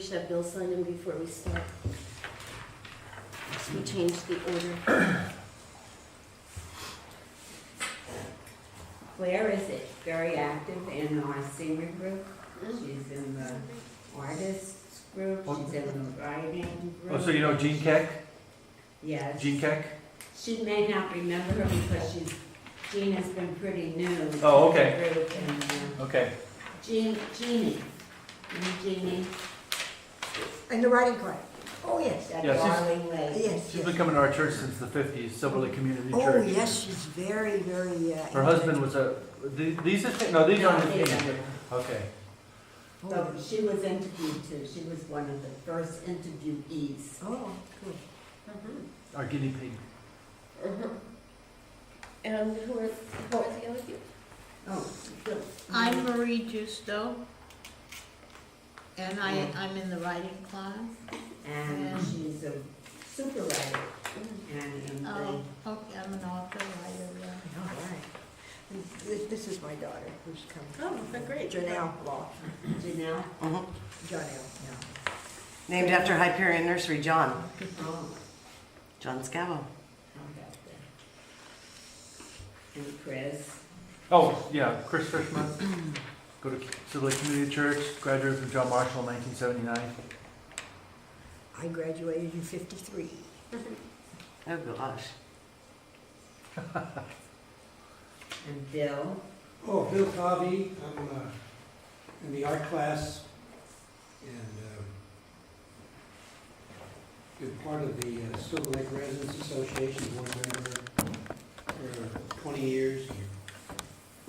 should have Bill sign them before we start. We changed the order. Claire is very active in our senior group. She's in the artists group, she's in the writing group. Oh, so you know Jean Keck? Yes. Jean Keck? She may not remember her because Jean has been pretty new. Oh, to the okay. group, and, Okay. Jeannie. You know Jeannie? And the writing club. Oh, yes. That Yeah, she's- darling lady. Yes, She's yes. been coming to our church since the 50s, Silver Lake Community Oh, Church. yes, she's very, very. Her husband was these are, no, these aren't his these names. are- Okay. So she was interviewed too. She was one of the first interviewees. Oh, cool. Our guinea pig. And who are the other people? Oh, Bill. I'm Marie Justo, and I'm in the writing class. And she's a super writer. And in Oh, okay, I'm an author, writer, yeah. All right. And this is my daughter who's coming. Oh, great. Janelle Law. the Janelle. Janelle, yeah. Named after Hyperion Nursery, John. Oh, John Scavo. how about that? And Chris. Oh, yeah, Chris Frischman. Go to Silver Lake Community Church, graduated from John Marshall in 1979. I graduated in '53. Oh gosh. And Bill. Oh, Bill Covey, I'm in the art class and been part of the Silver Lake Residents Association, board member for 20 years.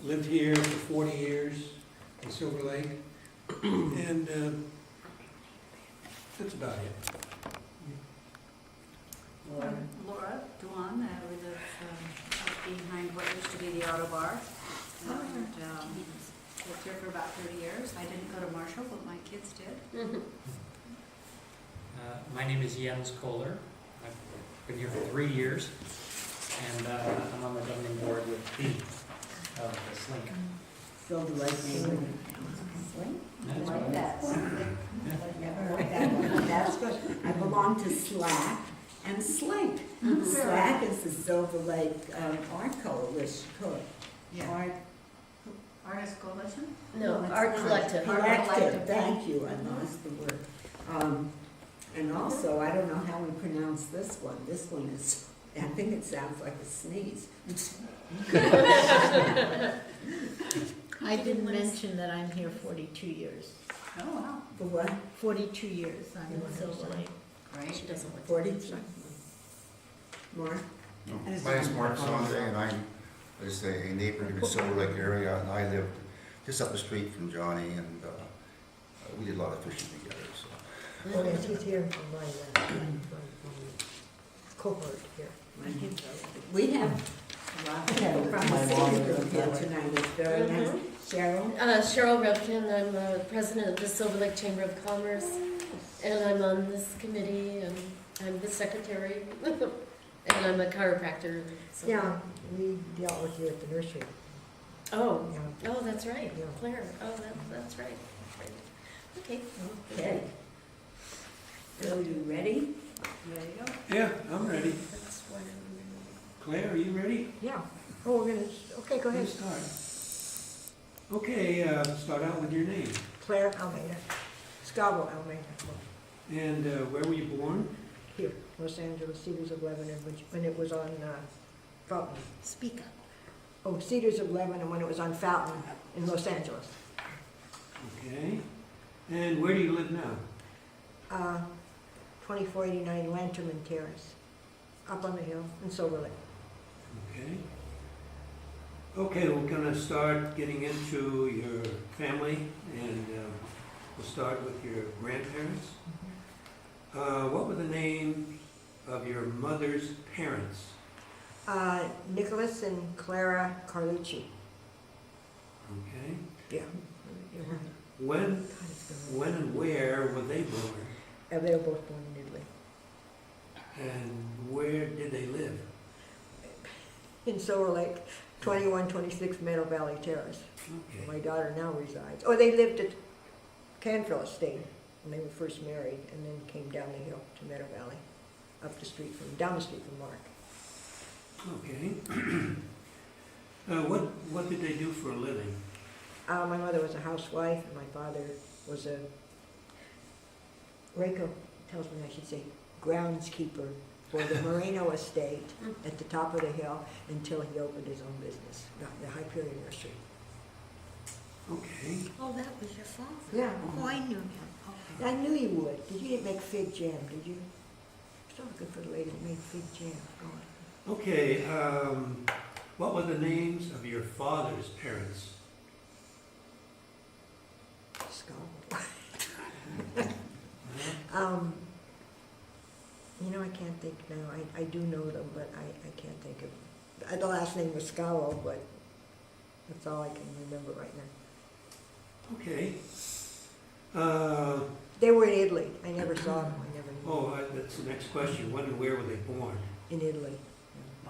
Lived here for 40 years in Silver Lake, and that's about it. Laura. Laura Duan, we live up behind what used to be the auto bar. And lived here for about 30 years. I didn't go to Marshall, but my kids did. My name is Jens Kohler. I've been here for 3 years, and I'm on the governing board with B of the Slink. Silver Lake neighborhood. Slink? That's Like right. that. Never heard that one. That's good. I belong to SLAC and Slink. SLAC is the Silver Lake Art Coalition. Art Artist Coalition? No, it's Art not. Collective. Collective, thank you, I lost the word. And also, I don't know how we pronounce this one. This one is, I think it sounds like a sneeze. I didn't mention that I'm here 42 years. Oh, wow. For what? 42 years I'm in Silver Lake. Great. She doesn't want to. 42? Mark? My name is Mark Sondre, and I'm just a neighbor in the Silver Lake area, and I lived just up the street from Johnny, and we did a lot of fishing together. So Oh, yes, he's here on my cohort here. We have a lot of people from the city group here tonight. It's very nice. Cheryl? Cheryl Revkin, I'm president of the Silver Lake Chamber of Commerce, and I'm on this committee, and I'm the secretary, and I'm a chiropractor. so- Yeah, we dealt with you at the nursery. Oh, Yeah. oh, that's right, Yeah. Claire, oh, that's right. Okay. Okay. Bill, you ready? There you go. Yeah, I'm ready. That's one. Claire, are you ready? Yeah. Oh, we're gonna, okay, go ahead. Let's start. Okay, start out with your name. Claire Almeda. Scavo Almeda. And where were you born? Here, Los Angeles, Cedars of Lebanon, when it was on Fountain. Speak up. Oh, Cedars of Lebanon, when it was on Fountain in Los Angeles. Okay. And where do you live now? 2489 Lanterman Terrace, up on the hill in Silver Lake. Okay. Okay, we're gonna start getting into your family, and we'll start with your grandparents. What were the names of your mother's parents? Nicholas and Clara Carlucci. Okay. Yeah. You're right. When and where were they born? They were both born in Italy. And where did they live? In Silver Lake, 2126 Meadow Valley Terrace. Okay. My daughter now resides. Oh, they lived at Canfield Estate when they were first married, and then came down the hill to Meadow Valley, down the street from Mark. Okay. What did they do for a living? My mother was a housewife, and my father was a, Rachel tells me I should say, groundskeeper for the Moreno Estate at the top of the hill until he opened his own business, the Hyperion Nursery. Okay. Oh, that was your father? Yeah. Oh, I knew him. Okay. I knew you would. You didn't make fig jam, did you? So good for the lady that made fig jam. Go on. Okay, what were the names of your father's parents? Skull. I can't think now. I do know them, but I can't think of. The last name was Scalo, but that's all I can remember right now. Okay. They were in Italy. I never saw them. I never knew. Oh, that's the next question. When and where were they born? In Italy.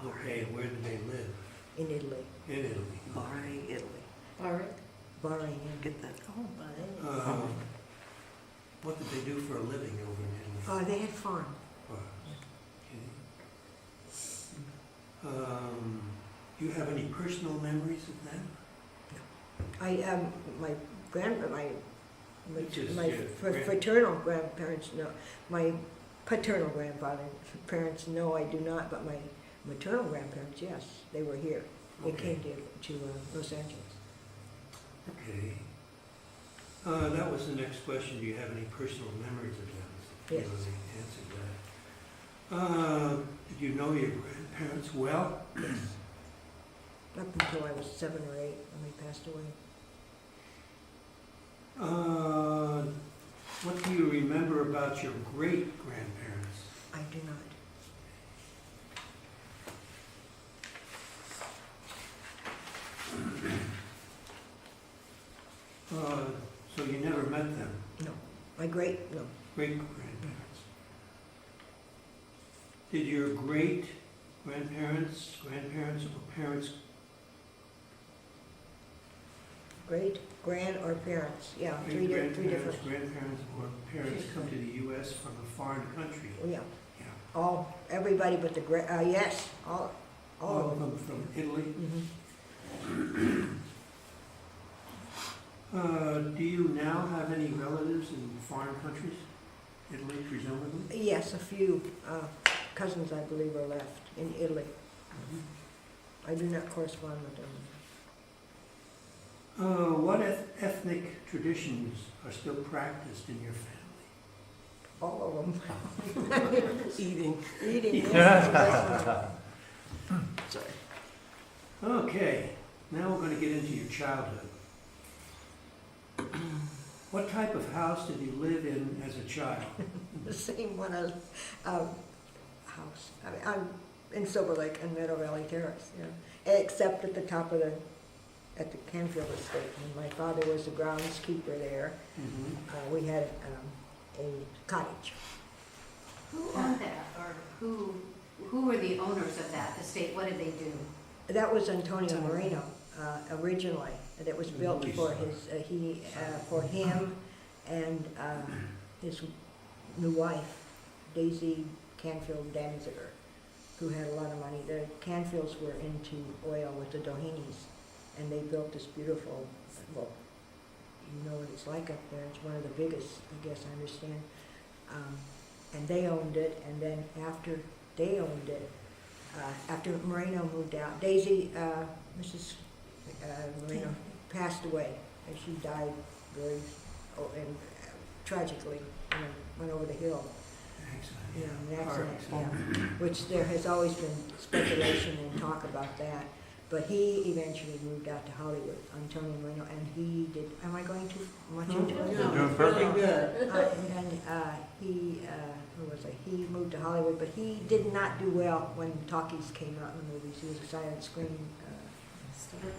Okay, and where did they live? In Italy. In Italy. Bari, Italy. Barrett. Bahrain. Get that? Oh, but What did they do for a living over in Italy? They had farm. Okay. Do you have any personal memories of them? My fraternal grandparents, no. My paternal parents, no, I do not. But my maternal grandparents, yes, they were here. They Okay. came to Los Angeles. Okay. That was the next question. Do you have any personal memories of them? Yes. You already answered that. Did you know your grandparents well? Up until I was 7 or 8 when they passed away. What do you remember about your great-grandparents? I do not. So you never met them? No. No. Great-grandparents. Did your great-grandparents, grandparents, or parents, Grand, or parents, yeah, three great-grandparents, different. grandparents, or parents come to the U.S. from a foreign country? Oh, yeah, Yeah. everybody but the yes, all of them. From Italy? Mhm. Do you now have any relatives in foreign countries? Italy, presumably? Yes, a few cousins, I believe, are left in Italy. I do not correspond with them. What ethnic traditions are still practiced in your family? All of them. Eating. Eating, yes. Sorry. Okay, now we're going to get into your childhood. What type of house did you live in as a child? The same one as house. I'm in Silver Lake and Meadow Valley Terrace, except at the top of at the Canfield Estate. When my father was the groundskeeper there, we had a cottage. Who owned that, or who were the owners of that estate? What did they do? That was Antonio Moreno originally. That was built for for him and his new wife, Daisy Canfield Danziger, who had a lot of money. The Canfields were into oil with the Doheny's, and they built this beautiful, well, you know what it's like up there. It's one of the biggest, I guess, I understand. And they owned it, and then after they owned it, after Moreno moved out, Daisy, Mrs. Moreno, passed away, and she died tragically, went over the hill. Accident. An Car accident, which there has always been speculation and talk about that. But he eventually moved out to Hollywood, Antonio Moreno, and he did, am I going too much into it? You're doing perfect. Good. He moved to Hollywood, but he did not do well when talkies came out in the movies. He was a silent screen star.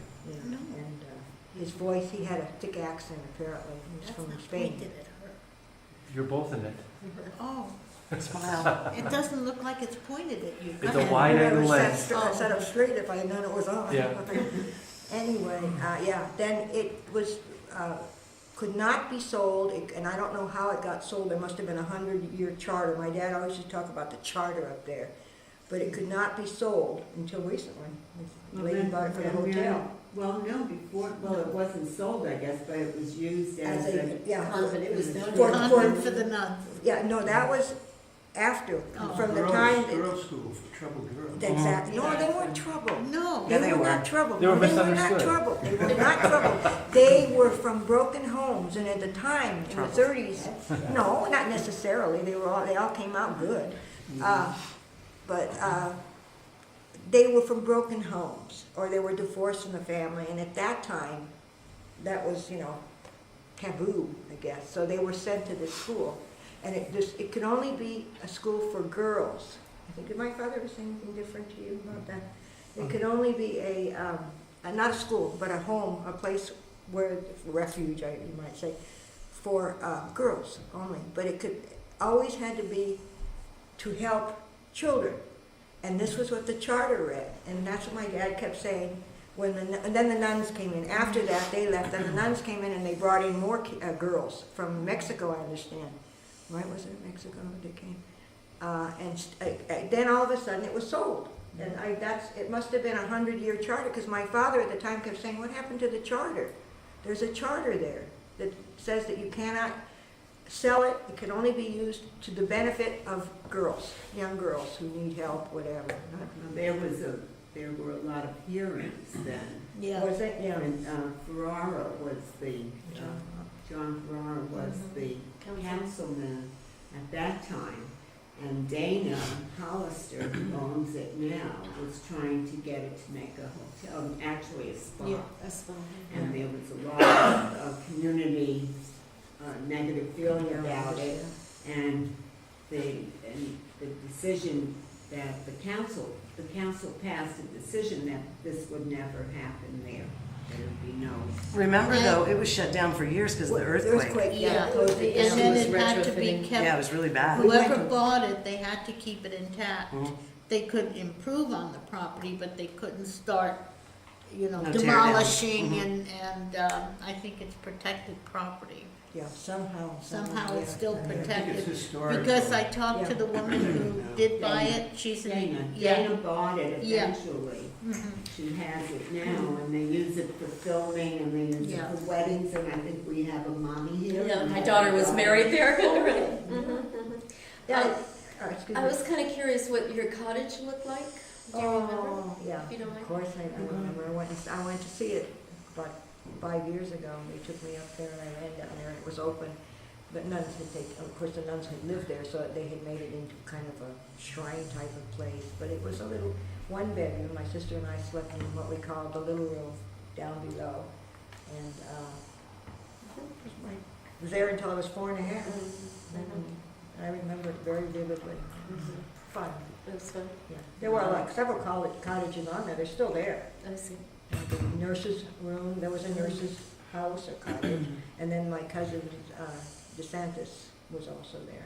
No. And his voice, he had a thick accent apparently. He was That's from not Spain. pointed at her. You're both in it. Oh, Smile. it doesn't look like it's pointed at you. It's a wide angle lens. Sat up straight if I had known it was on. Yeah. Anyway, then it was could not be sold, and I don't know how it got sold. There must have been a 100-year charter. My dad always used to talk about the charter up there. But it could not be sold until recently. The lady bought it for the hotel. Well, no, before, well, it wasn't sold, I guess, but it was used as a. Yeah. Convent, it was donated. Convent for the nuns. Yeah, no, that was after, Oh. from the time. Girls' school for troubled girls. Exactly. No, they weren't troubled. No. Yeah, They they were were. not troubled. They were No, not misunderstood. troubled. They were not troubled. They were from broken homes, and at the time, in the Troubled. 30s, no, not necessarily. They all came out good. But they were from broken homes, or they were divorced from the family, and at that time, that was, taboo, I guess. So they were sent to this school, and it could only be a school for girls. I think, did my father ever say anything different to you about that? It could only be not a school, but a home, a place where, refuge, you might say, for girls only. But it could always had to be to help children. And this was what the charter read, and that's what my dad kept saying. And then the nuns came in. After that, they left. Then the nuns came in, and they brought in more girls from Mexico, I understand. Right? Was it Mexico that they came? And then all of a sudden, it was sold. And it must have been a 100-year charter, because my father at the time kept saying, "What happened to the charter? There's a charter there that says that you cannot sell it. It can only be used to the benefit of girls, young girls who need help, whatever." There were a lot of hearings then. Yeah. Was it? Yeah. And Ferrara was John Ferrara was the councilman at that time. And Dana Hollister, who owns it now, was trying to get it to make a hotel, actually a spa. Yeah, that's fine. And there was a lot of community negative feeling about it. And the decision that the council passed a decision that this would never happen there. There would be no. Remember though, it was shut down for years because of the earthquake. Yeah, closed it and down. then It it was had to be retrofitting. Yeah, it kept, was really bad. whoever bought it, they had to keep it intact. Mhm. They could improve on the property, but they couldn't start, No, tear it down. demolishing, Mhm. and I think it's protected property. Yeah, somehow. Somehow it's still yeah. I think it's protected. historic. Because I talked to Yeah. the woman who did buy it, she's Dana. in, yeah. Dana bought it Yeah. eventually. Mhm. She has it now, and they use it for filming, and they use it Yeah. for weddings, and I think we have a mommy here. Yeah, my daughter was married there already. Yeah, excuse I me. was kind of curious what your cottage looked like. Do you remember? Oh, yeah. If you don't mind. Of course I remember. I went to see it about 5 years ago. They took me up there, and I ran down there, and it was open. But nuns had taken, of course the nuns had lived there, so they had made it into kind of a shrine type of place. But it was a little one bedroom. My sister and I slept in what we called the little room down below. And I was there until I was 4 and a half. And I remember it very vividly. Fun. It was fun. Yeah. There were several cottages on there. They're still there. I see. The nurse's room, there was a nurse's house or cottage, and then my cousin DeSantis was also there.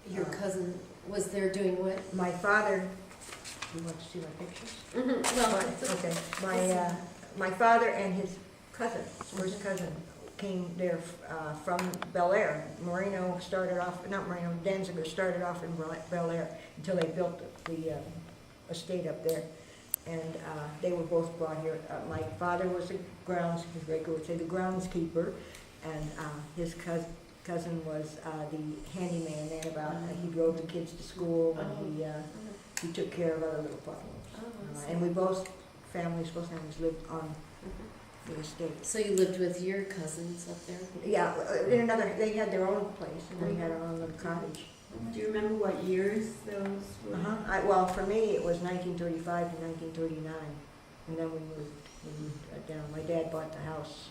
Your cousin was there doing what? My father, you want to see my pictures? Well, Okay, my father and his cousin, his first cousin, came there from Bel Air. Moreno started off, not Moreno, Danziger started off in Bel Air until they built the estate up there. And they were both brought here. My father was the groundskeeper, and his cousin was the handyman there. He drove the kids to school, and he took care of other little problems. And both families lived on the estate. So you lived with your cousins up there? Yeah, they had their own place, and we had our own little cottage. Do you remember what years those were? Well, for me, it was 1935 to 1939, and then we moved down. My dad bought the house.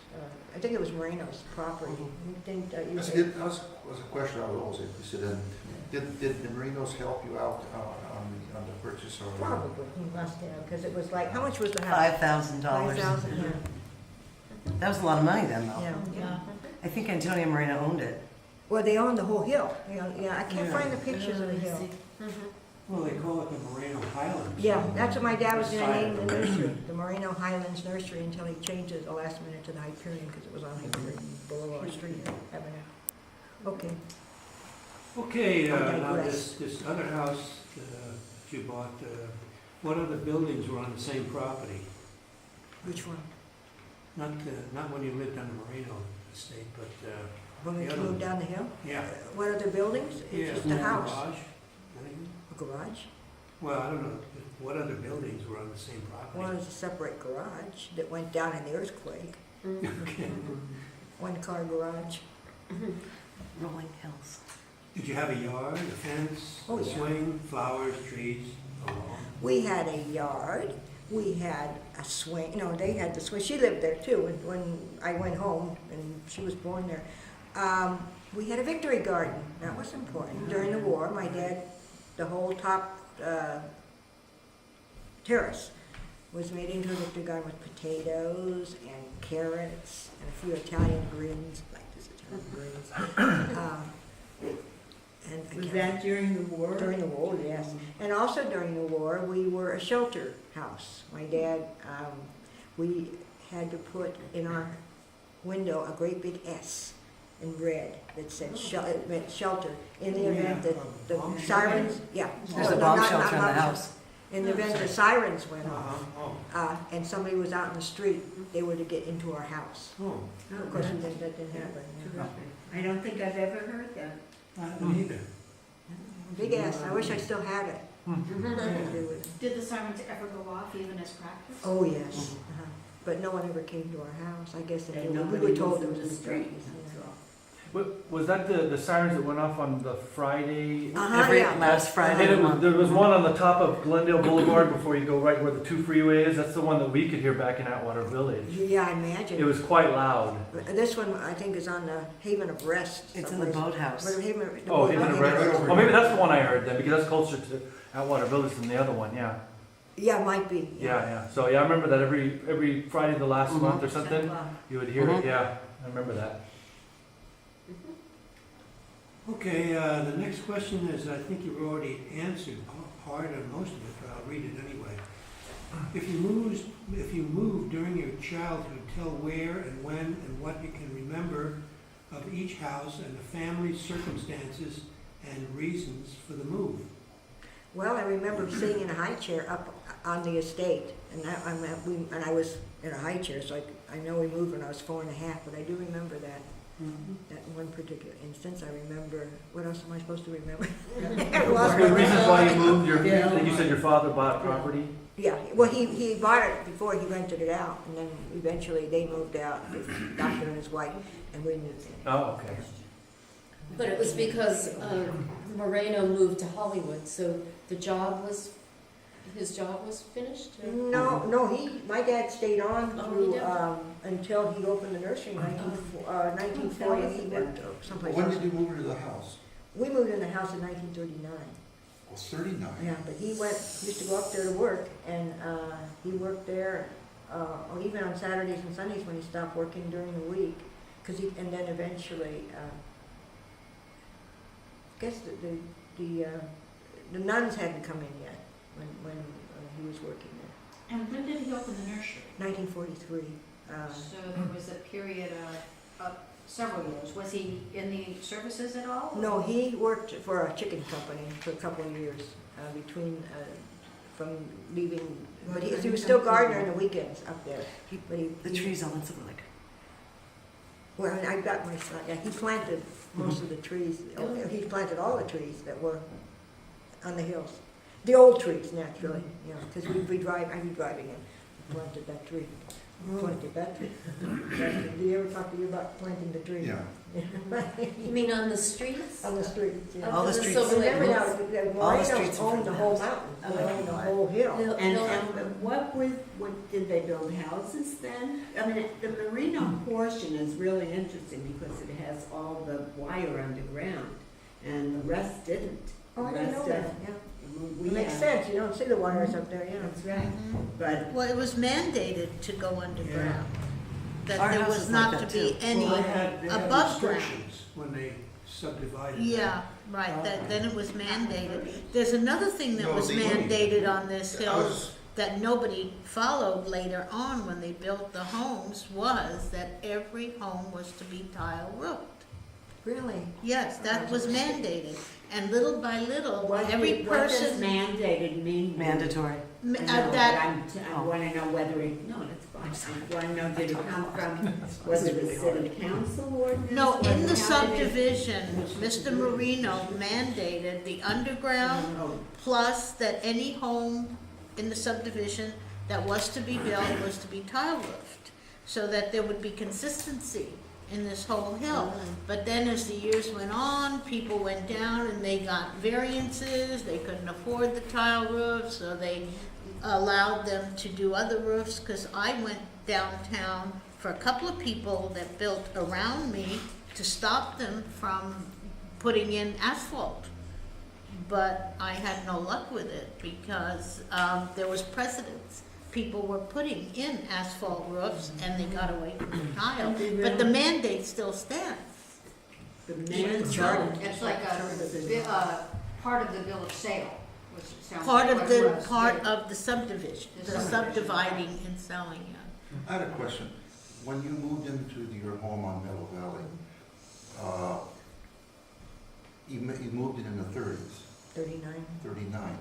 I think it was Moreno's property. That's a question I would always interested in. Did the Merinos help you out on the purchase or? Probably, he must have, because it was like, how much was the house? $5,000. $5,000, yeah. That was a lot of money then, though. Yeah. I think Antonio Moreno owned it. Well, they owned the whole hill. I can't Yeah. find the pictures of the I hill. see. Well, they call it the Moreno Highlands. Yeah, that's what my dad was gonna name the nursery, the Moreno Highlands Nursery, until he changed it at the last minute to the Hyperion, because it was on Hyperion Boulevard Street Avenue. Okay. Okay, I now digress. this other house that you bought, what other buildings were on the same property? Which one? Not when you lived on the Moreno Estate, but, When we The other moved one. down the hill? yeah. What other buildings? Yeah, It's just a house. Garage, anything? A garage? Well, I don't know, what other buildings were on the same One property? was a separate garage that went down in the earthquake. Okay. One car garage. Rolling hills. Did you have a yard, a fence, Oh, a yeah. swing, flowers, trees, a lawn? We had a yard, we had a swing, no, they had the swing, she lived there too, when I went home, and she was born there. We had a victory garden, that was important. During the war, my dad, the whole top terrace was made into a victory garden with potatoes and carrots and a few Italian greens, like this Italian greens. And I Was can't- that during the war? During the war, yes. And also during the war, we were a shelter house. My dad, we had to put in our window a great big S in red that said it meant shelter. In the event that the sirens, yeah. There's No, a no, bomb not shelter in the bomb house. In the event the sirens went off, Oh, and somebody was out in the street, they were to get into our house. oh, Of course, that didn't happen. yeah. I don't think I've ever heard that. I don't either. Big S, I wish I still had it. Nothing to do with it. Did the sirens ever go off even as practice? Oh, yes. But no one ever came to our house. I guess they And did. We nobody were told was there in was the a street, street. that's all. Was that the sirens that went off on the Friday? Every Yeah. last And Friday. it of the was, month. there was one on the top of Glendale Boulevard before you go right where the 2 freeway is. That's the one that we could hear back in Atwater Village. Yeah, I imagine. It was quite loud. But this one, I think, is on the Haven of Rest. It's in the someplace. boathouse. But Haven, the Oh, boat- Haven of right Rest. over Oh, maybe here. that's the one I heard then, because that's closer to Atwater Village than the other one, yeah. Yeah, it might be. Yeah. So, yeah, I remember that every Friday of the last month or something, Wow. you would hear Mhm. it, yeah. I remember that. Okay, the next question is, I think you've already answered part or most of it, but I'll read it anyway. If you moved during your childhood, tell where and when and what you can remember of each house and the family's circumstances and reasons for the move. Well, I remember sitting in a high chair up on the estate, and I was in a high chair, so I know we moved when I was 4 1/2, but I do remember that. That one particular instance, I remember. What else am I supposed to remember? I lost The my reasons why you moved, Yeah. you said your father bought property? Yeah, well, he bought it before he rented it out, and then eventually they moved out, the doctor and his wife, and we moved in. Oh, okay. But it was because Moreno moved to Hollywood, so his job was finished? or- No, my dad stayed on Oh, through, he did? until he opened the nursery in 1940, he worked someplace When else. did you move into the house? We moved in the house in 1939. Well, 39. Yeah, but he used to go up there to work, and he worked there, even on Saturdays and Sundays when he stopped working during the week, and then eventually, I guess the nuns hadn't come in yet when he was working there. And when did he open the nursery? 1943. So there was a period of several years. Was he in the services at all? No, he worked for a chicken company for a couple of years from leaving, but he was still gardener in the weekends up there. The trees on the like. Well, I got my son, yeah, he planted most of the trees, he planted all the trees that were on the hills. The old trees, naturally, you know, because I'd be driving in, planted that tree. Planted that tree. Did he ever talk to you about planting the tree? Yeah. You mean on the streets? On the streets, yeah. All the Of streets. Silver Lake Remember Woods? now, the All the Morenos streets in front owned of the the whole house. mountain, they owned the whole hill. They'll- And they'll- what did they build houses then? I mean, the Moreno portion is really interesting because it has all the wire underground, and the rest didn't. Oh, I The didn't know rest that, of- yeah. we It makes have- sense, you don't see the wires up there, yeah. That's right, Mhm. but Well, it was mandated to go underground, that Our there house was is not like to that, be too. any Well, they had above ground. restrictions when they subdivided. Yeah, right, then it was mandated. There's another thing that No, was the only- mandated on this I hill was- that nobody followed later on when they built the homes, was that every home was to be tile roofed. Really? Yes, that was mandated, and little by little, What every does person, mandated mean? Mandatory. I know, but that, I wanna know whether it, no, that's fine. I wanna know, did it come from, was it a city council ordinance? no, Was in it the how did it- subdivision, Mr. Marino mandated the underground, Oh, plus that any home in the subdivision that was to be built was to be tile roofed, so that there would be consistency in this whole hill. But then as the years went on, people went down and they got variances, they couldn't afford the tile roofs, so they allowed them to do other roofs, because I went downtown for a couple of people that built around me to stop them from putting in asphalt. But I had no luck with it because there was precedence. People were putting in asphalt roofs and they got away from the tile. But the mandate still stands. The It's mandate. it's like part of the bill of sale, which it sounds Part like of what the, it was. part of the subdivision, The the subdivision. subdividing and selling, yeah. I had a question. When you moved into your home on Meadow Valley, you moved in the 30s, 39. 39.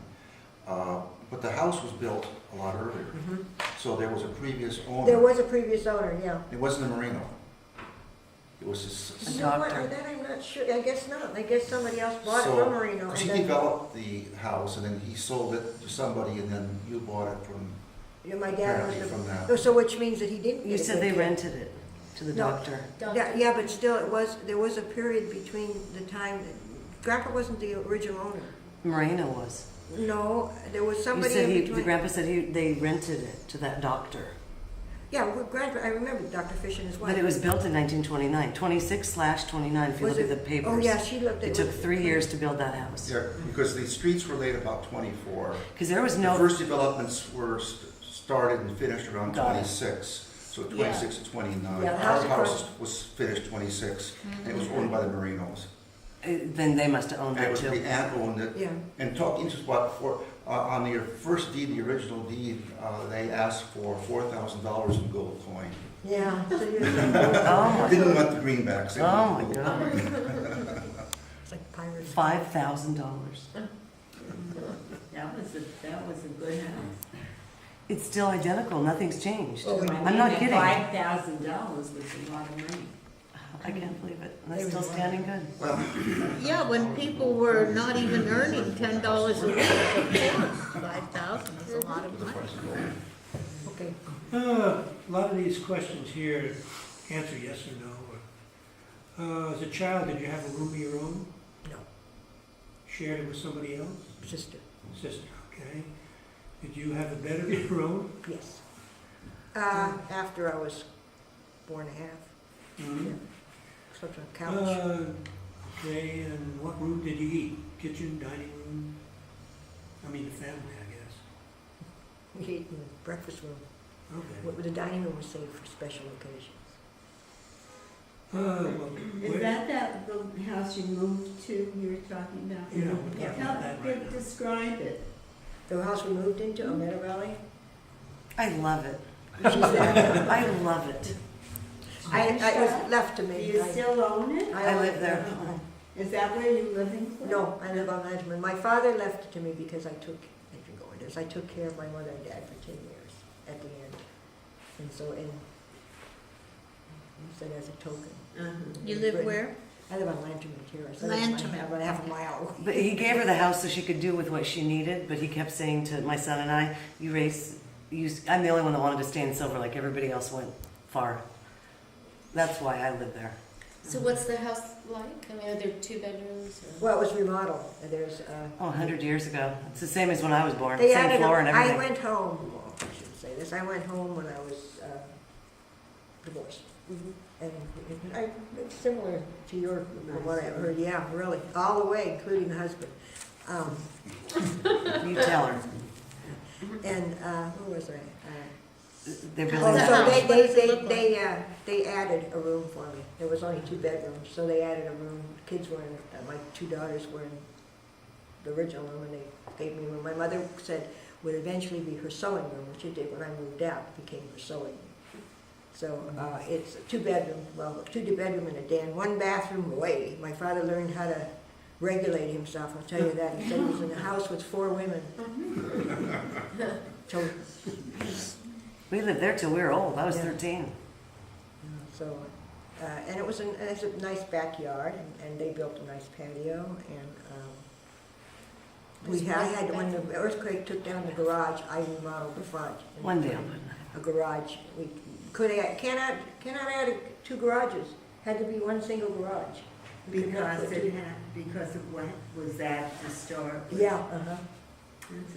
But the house was built a lot earlier. So there was a previous owner. There was a previous owner, yeah. It wasn't a Moreno. It was just. You know what, that I'm not sure, I guess not. I guess somebody else bought it So, from Marino. Because and he then- developed the house and then he sold it to somebody and then you bought it from, Yeah, my dad apparently was from that. the, so which means that he didn't You get a said good they deal. rented it to the No. doctor. Yeah, but still, there was a period between the time, Grandpa wasn't the original owner. Moreno was. No, there was You somebody said in the between. grandpa said they rented it to that doctor. Yeah, well, Grandpa, I remember Dr. Fish and his wife. But it was built in 1929, 26/29, if you Was look at it? the papers. Oh, yeah, she looked at It took 3 years to build that house. Yeah, because the streets were laid about 24. Because there was The no, first developments were started and finished around Got it. 26, so 26 to 29. Yeah, the Our house house across- was finished 26, and it was owned by the Merinos. then they must have owned And it that was too. the aunt owned it. Yeah, And talking to about on your first deed, the original deed, they asked for $4,000 in gold coin. yeah. So you- Oh my Didn't want the greenbacks. they Oh wanted my gold God. coin. It's like pirates. $5,000. That was a good house. It's still identical, nothing's changed. Oh, I'm not kidding. $5,000 was a lot of money. I can't believe it. And it's still standing good. Well, Yeah, when people were not even earning $10 a week, of course, 5,000 is a lot of the money. price of gold. Okay. A lot of these questions here, answer yes or no. As a child, did you have a room of your own? No, Shared it with somebody else? sister, Sister, okay. Did you have a bed of your own? yes. After I was 4 and a half, Mhm. slept on a couch. Okay, and what room did you eat? Kitchen, dining room? I mean, the family, I guess. We ate in the breakfast room. Okay. The dining room was saved for special occasions. Well, Is that the house you moved to, you were talking about? Yeah, we're talking about that right now. Describe it. The house we moved into, Almeda Valley. I love it. She's there. I love it. It was left to Do me. you still own it? I live there. Is that where you live in? Florida? No, I live on Ledgman. My father left it to me because I took care of my mother and dad for 10 years at the end. And so, you said as a token. You live where? I live on Lanterman Terrace. I Lanterman. live about half a mile away. But he gave her the house so she could do with what she needed, but he kept saying to my son and I, I'm the only one that wanted to stay in Silver Lake. Everybody else went far. That's why I live there. So what's the house like? I mean, are there 2 bedrooms? Or? Well, it was remodeled. There's, 100 years ago. It's the same as when I was born. they Same added floor and I everything. went home, well, I shouldn't say this, I went home when I was divorced. And it's similar to your, from what I heard, yeah, really, all the way, including the husband. You tell her. And who was I? They're Oh, building the that house. house. What does it look like? They added a room for me. There was only 2 bedrooms, so they added a room. Kids were in, my 2 daughters were in the original room, and they gave me a room. My mother said would eventually be her sewing room, which it did when I moved out. It became her sewing room. So it's a 2-bedroom, well, a 2-bedroom and a den, 1 bathroom away. My father learned how to regulate himself, I'll tell you that. He said he was in a house with 4 women. So, We lived there till we were old. I was Yeah. 13. so and it's a nice backyard, and they built a nice patio, and I had, when the earthquake took down the garage, I remodeled the front. And One day I'll put a garage. We cannot add 2 garages. Had to be 1 single garage. We could not put two. Because of what was that historic? Yeah,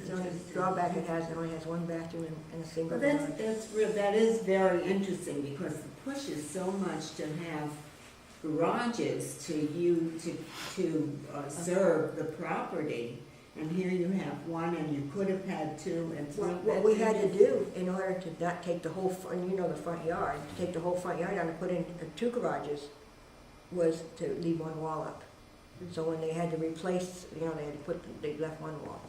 the only drawback it only has 1 bathroom and a single Well, garage. that is very interesting, because the push is so much to have garages to serve the property. And here you have 1, and you could have had 2 and 3. What we had to do in order to not take the whole, the front yard, to take the whole front yard down and put in 2 garages, was to leave 1 wall up. So when they had to replace, they left 1 wall.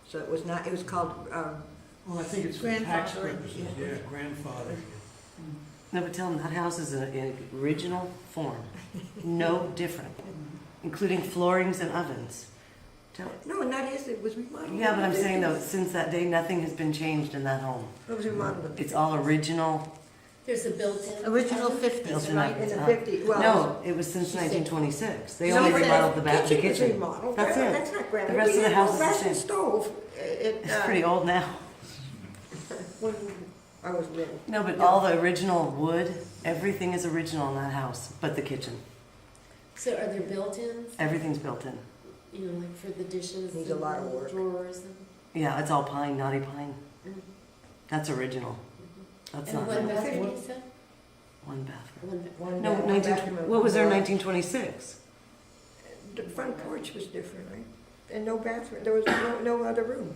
So it was called, Well, I think it's for tax purposes, yeah, grandfather. No, but tell them that house is in original form. No different. Including floorings and ovens. no, and that is, it was remodeled. Yeah, but I'm saying though, since that day, nothing has been changed in that home. It was remodeled. It's all original. There's a built-in. Original oven. 50s, right? In the 50s, well. No, it was since She said- 1926. They No, only but remodeled the kitchen was kitchen. remodeled. That's it. That's not grand. The rest of the house is the Gas same. and stove. It's pretty old now. When I was little. No, but all the original wood, everything is original in that house, but the kitchen. So are there built-ins, Everything's built in. like for the dishes? Needs a and lot of the work. Drawers and. Yeah, it's all pine, knotty pine. Mhm. That's original. That's And not 1 new. bathroom, you said? 1 bathroom. 1 No, what was there in 1926? The front porch was different, right? And no bathroom. There was no other room.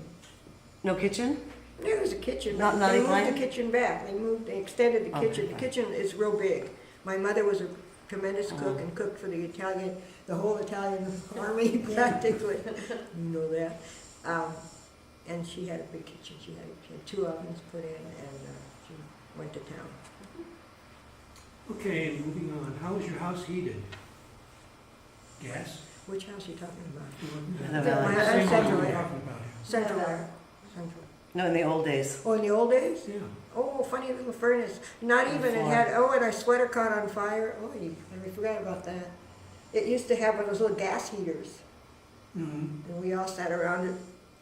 No kitchen? There was a kitchen. Not They moved Pine? the kitchen back. They extended the Okay, kitchen. The fine. kitchen is real big. My mother was a tremendous cook Oh. and cooked for the whole Italian army practically. You know that. And she had a big kitchen. She had 2 ovens put in, and she went to town. Okay, moving on. How is your house heated? Gas? Which house are you talking about? The Same valley. one Central we're Air. talking about here. Central Air. Central. No, in the old days. Oh, in the old days? Yeah. Oh, funny little furnace. Not even, it had, and our sweater caught on fire. Oh, we forgot about that. It used to have one of those little gas heaters, Mm-hmm. and we all sat around it.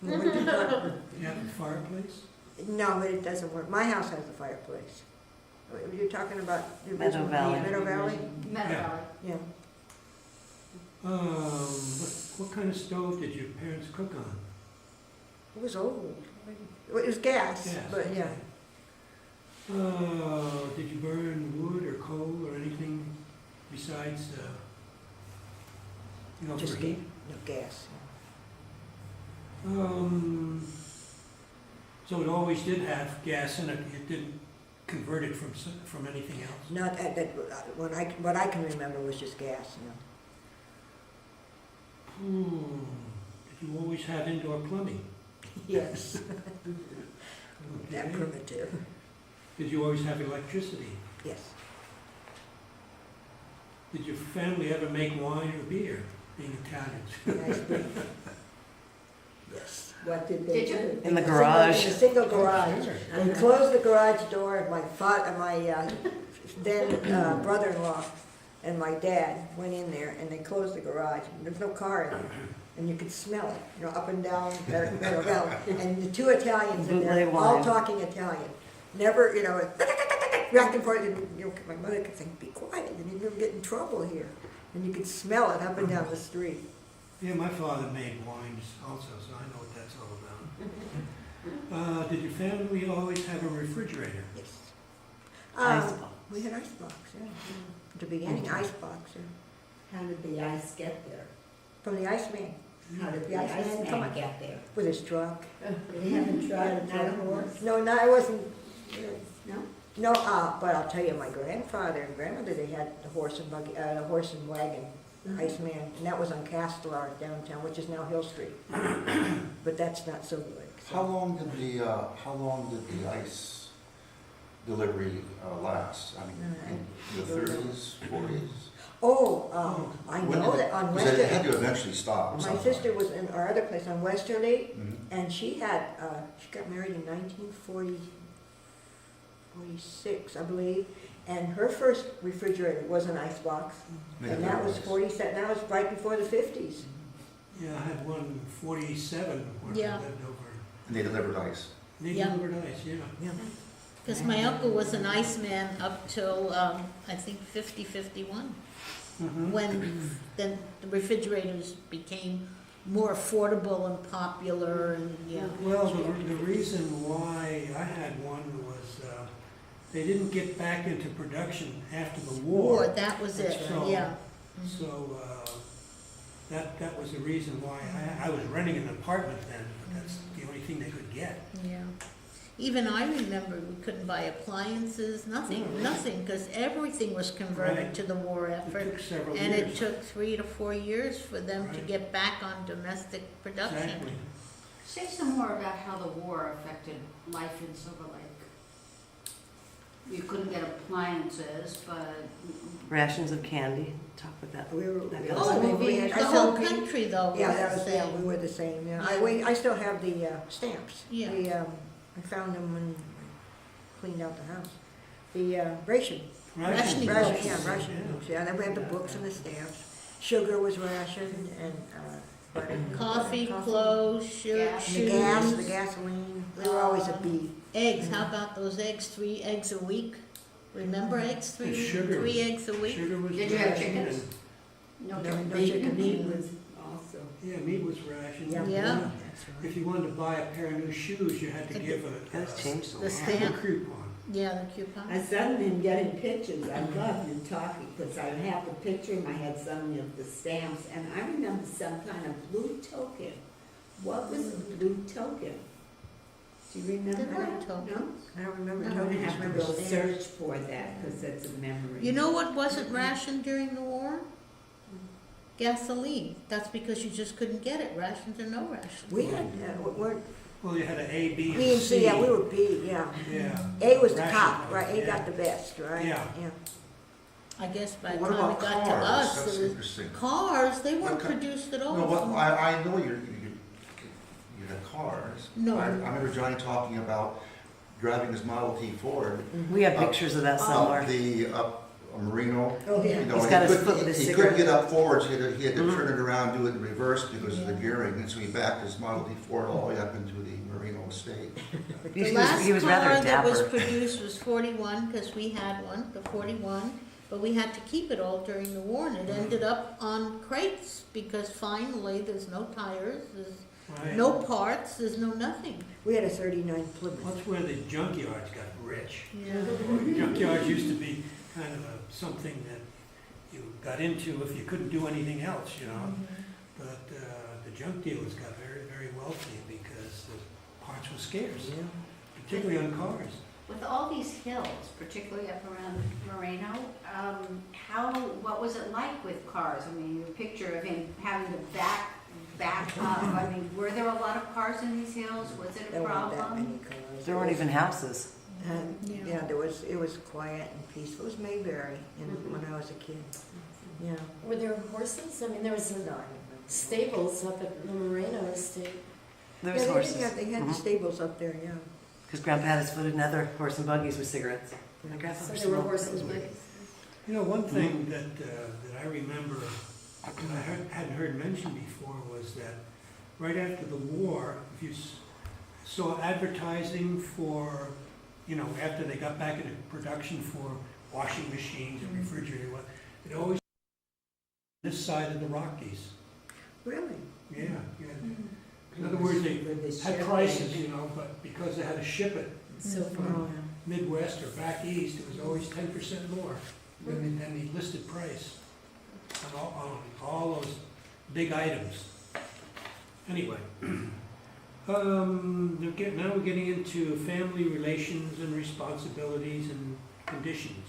in the wintertime. You have a fireplace? No, but it doesn't work. My house has a fireplace. You're talking about the Meadow original Valley. Meadow Valley? Meadow Yeah. Valley. Yeah. What kind of stove did your parents cook on? It was old. It was gas, Gas, but yeah. Did you burn wood or coal or anything besides, Just for heat? No, gas. So it always did have gas in it, it didn't convert it from anything else? Not that, what I can remember was just gas, Did you always have indoor plumbing? Yes. That Okay. primitive. Did you always have electricity? Yes. Did your family ever make wine or beer, being Italians? Yes. What did Did you? do? In the In garage. a single garage. They closed the garage door, and my then brother-in-law and my dad went in there, and they closed the garage. There's no car in there, and you could smell it, up and down, and the 2 Italians in there, Bootleg all wine. talking Italian. Never, back and forth, and, my mother could think, be quiet, and you'll get in trouble here. And you could smell it up and down the street. Yeah, my father made wines also, so I know what that's all about. Did your family always have a refrigerator? Yes. Icebox. We had icebox, yeah. At the beginning, icebox, yeah. How did the ice get there? From the Iceman, How did The the Iceman ice come man on. get there? with his truck. Did he have a truck, not a horse? No, it wasn't No? No, but I'll tell you, my grandfather and grandmother, they had the horse and buggy, the horse and wagon, Iceman, and that was on Castelar downtown, which is now Hill Street. But that's not so good. so. How long did the ice delivery last? I mean, in the 30s, 40s? Oh, I When know did that on Because it had Westerly, to eventually stop. my sometime. sister was in our other place on Westerly, Mhm. and she got married in 1946, I believe, and her first refrigerator was an icebox, Made and of that was ice. 47, that was right before the 50s. Yeah, I had one 47 where I Yeah. lived over. And they delivered ice. They Yeah. delivered ice, yeah. Yeah. Because my uncle was an Iceman up till, I think 50, 51. When then the refrigerators became more affordable and popular and, yeah. Well, the reason why I had one was they didn't get back into production after the War, war. that was it, That's right. yeah. So that was the reason why I was renting an apartment then, but that's the only thing they could get. Yeah. Even I remember we couldn't buy appliances, nothing, because everything was converted Right. to the war It effort. took several And it years. took 3 to 4 years for them to Right. get back on domestic production. Exactly. Say some more about how the war affected life in Silver Lake. You couldn't get appliances, but Rations of candy, talk with that. We were, That we goes Oh, on. we had- the I whole still- country though Yeah, was that the was, yeah, same. we were the same, yeah. Yeah. I still have the stamps. Yeah. I found them when I cleaned out the house. The ration, Rationing ration, books. yeah, ration books, yeah, then we had the books and the stamps. Sugar was rationed and, butter. Coffee, clothes, Gas. And the gas, the shoes, gasoline, we were always a bee. eggs. How about those eggs? 3 eggs a week? Remember eggs? And sugar. 3 eggs a week? Sugar was Did you have rationed chickens? and- No, no meat, chicken. meat was also. Yeah, meat was rationed. Yeah. Yeah. That's right. If you wanted to buy a pair of new shoes, you had to give That's changed a The lot. stamp. a coupon. Yeah, the coupon. I suddenly am getting pictures. I love you talking because I have the picture in my head, some of the stamps, and I remember some kind of blue token. What was a blue token? Do you remember There were that? tokens. No? I don't remember I'm gonna tokens, have to remember go stamps. search for that because that's a memory. You know what wasn't rationed during the war? Gasoline. That's because you just couldn't get it. Rations or no rations. We had, we're, Well, you had an A, B, B and and C, yeah, we were B, yeah. Yeah. A was the Ration top, code, right, A yeah. got the best, right? Yeah. I guess by the What time about it got to cars? us, That's it was interesting. cars. They What weren't kind- produced at all. No, what, I know you had cars. No. I remember Johnny talking about driving his Model T Ford We have pictures of that somewhere. up Moreno. Oh, yeah. You know, He's he got his couldn't- foot with his He couldn't cigarette. get up forwards, he had to Mhm. turn it around, do it in reverse because of the Yeah. gearing, and so he backed his Model T Ford all the way up into the Moreno Estate. The last He was rather car that was dapper. produced was 41, because we had one, the 41, but we had to keep it all during the war, and it ended up on crates, because finally, there's no tires, there's Right. no parts, there's no nothing. We had a 39 Plymouth. That's where the junkyards got rich. Yeah. Junkyards used to be kind of something that you got into if you couldn't do anything else, you know? But the junk dealers got very, very wealthy because the parts were scarce, particularly on cars. with all these hills, particularly up around Moreno, what was it like with cars? I mean, your picture of him having to back up. I mean, were there a lot of cars in these hills? Was it a There weren't that problem? many cars. There weren't even houses. Yeah, it was quiet and peaceful. It was Mayberry when I was a kid. Yeah. Were there horses? I mean, there was some stables up at the Moreno Estate. There was Yeah, horses. they had the stables up there, yeah. Because Grandpa had his foot in other horse and buggies with cigarettes. My So grandfather there were smoked. horses and buggies. You know, one thing that I remember that I hadn't heard mentioned before was that right after the war, if you saw advertising for, you know, after they got back into production for washing machines and refrigerators, it always this side of the Rockies. Really? Yeah, yeah. In other words, they For the had shipping. prices, you know, but because they had to ship it So from Midwest or back east, it was always 10% more than the listed price on all those big items. Anyway, Now we're getting into family relations and responsibilities and conditions.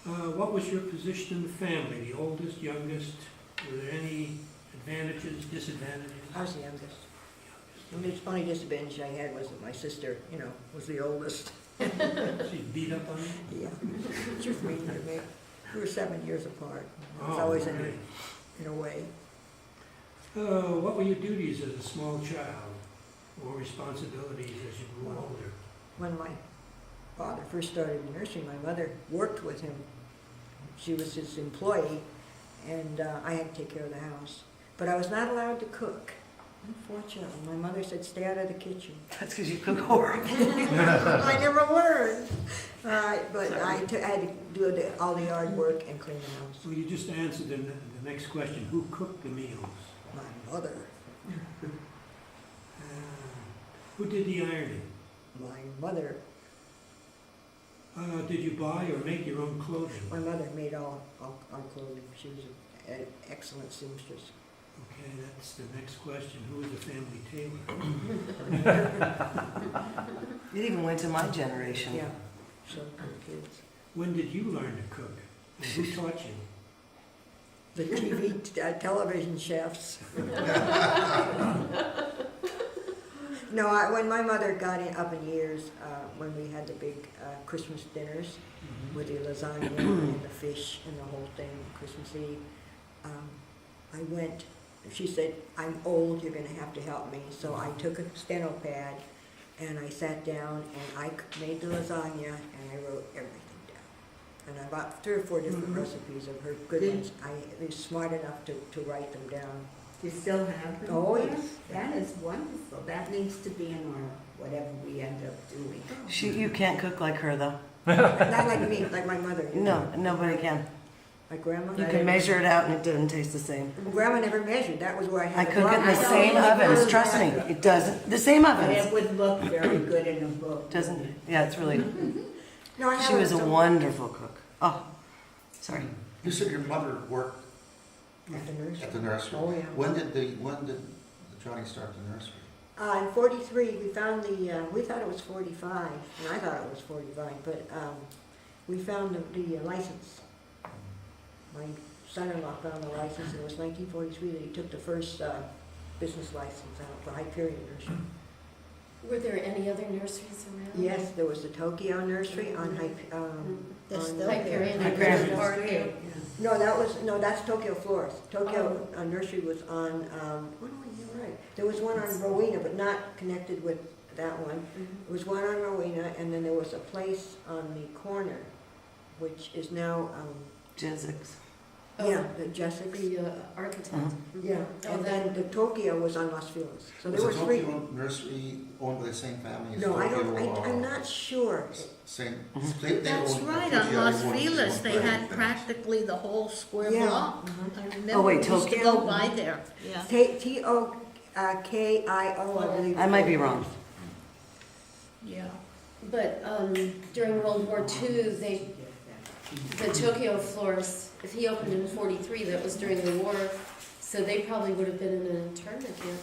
What was your position in the family? The oldest, youngest? Were there any advantages, disadvantages? I was the youngest. And the only disadvantage I had was that my sister, was the oldest. She beat up on you? Yeah, she was mean to me. We were 7 years apart. I was Oh, always great. in a way. What were your duties as a small child, or responsibilities as you grew older? When my father first started in nursing, my mother worked with him. She was his employee, and I had to take care of the house. But I was not allowed to cook. Unfortunately, my mother said, stay out of the kitchen. That's because you cook horrible. I never learned. But I had to do all the yard work and clean the house. Well, you just answered the next question. Who cooked the meals? My mother, Who did the ironing? my mother, Did you buy or make your own clothing? my mother made all our clothing. She was an excellent seamstress. Okay, that's the next question. Who was the family tailor? It even went to my generation. Yeah, so for the kids. When did you learn to cook? And who taught you? The television chefs. No, when my mother got up in years, when we had the big Christmas dinners with the lasagna and the fish and the whole thing, Christmas Eve, I went, she said, I'm old, you're going to have to help me. So I took a steno pad and I sat down and I made the lasagna and I wrote everything down. And I bought 3 or 4 different recipes of her good ones. I was smart enough to write them down. You still have them? Oh, there? yes. That is wonderful. That needs to be in our, whatever we end up doing. You can't cook like her, though. Not like me, like my mother. No, nobody can. My grandma. You can measure it out and it doesn't taste the same. Grandma never measured. That was where I I had the cook it in the problem. same ovens, trust me. It doesn't, the same But ovens. it would look very good in a book. Doesn't it? Yeah, it's really, No, I she was a haven't- wonderful cook. Oh, sorry. You said your mother worked At the nursery. at the nursery. Oh, yeah. When did Johnny start the nursery? In 43, we found we thought it was 45, and I thought it was 45, but we found the license. My son-in-law found the license, and it was 1943 that he took the first business license out for Hyperion Nursery. Were there any other nurseries around? Yes, there was the Tokyo Nursery on There's on still Hyperion Hyperion. Nursery. No, that's Tokyo Florist. Tokyo Nursery was on, you're right. There was one on Rowena, but not connected with that one. There was one on Rowena, and then there was a place on the corner, which is now, Jessex. yeah, the Jessica. The architect. Yeah, Oh, and then the Tokyo was on Los Feliz. So there were Was the 3. Tokyo nursery owned by the same family as No, I Tokyo, don't, I'm or not sure. Same. Mhm. They That's owned- right, Fuji, on Los they owned- Feliz, they owned had by- practically the whole square Yeah. block. Mhm. I Oh, remember wait, we used to Tokyo? go by there, yeah. Tokio, I believe. I might be wrong. Yeah. But during World War II, the Tokyo florist, if he opened in 43, that was during the war, so they probably would have been in an internment camp.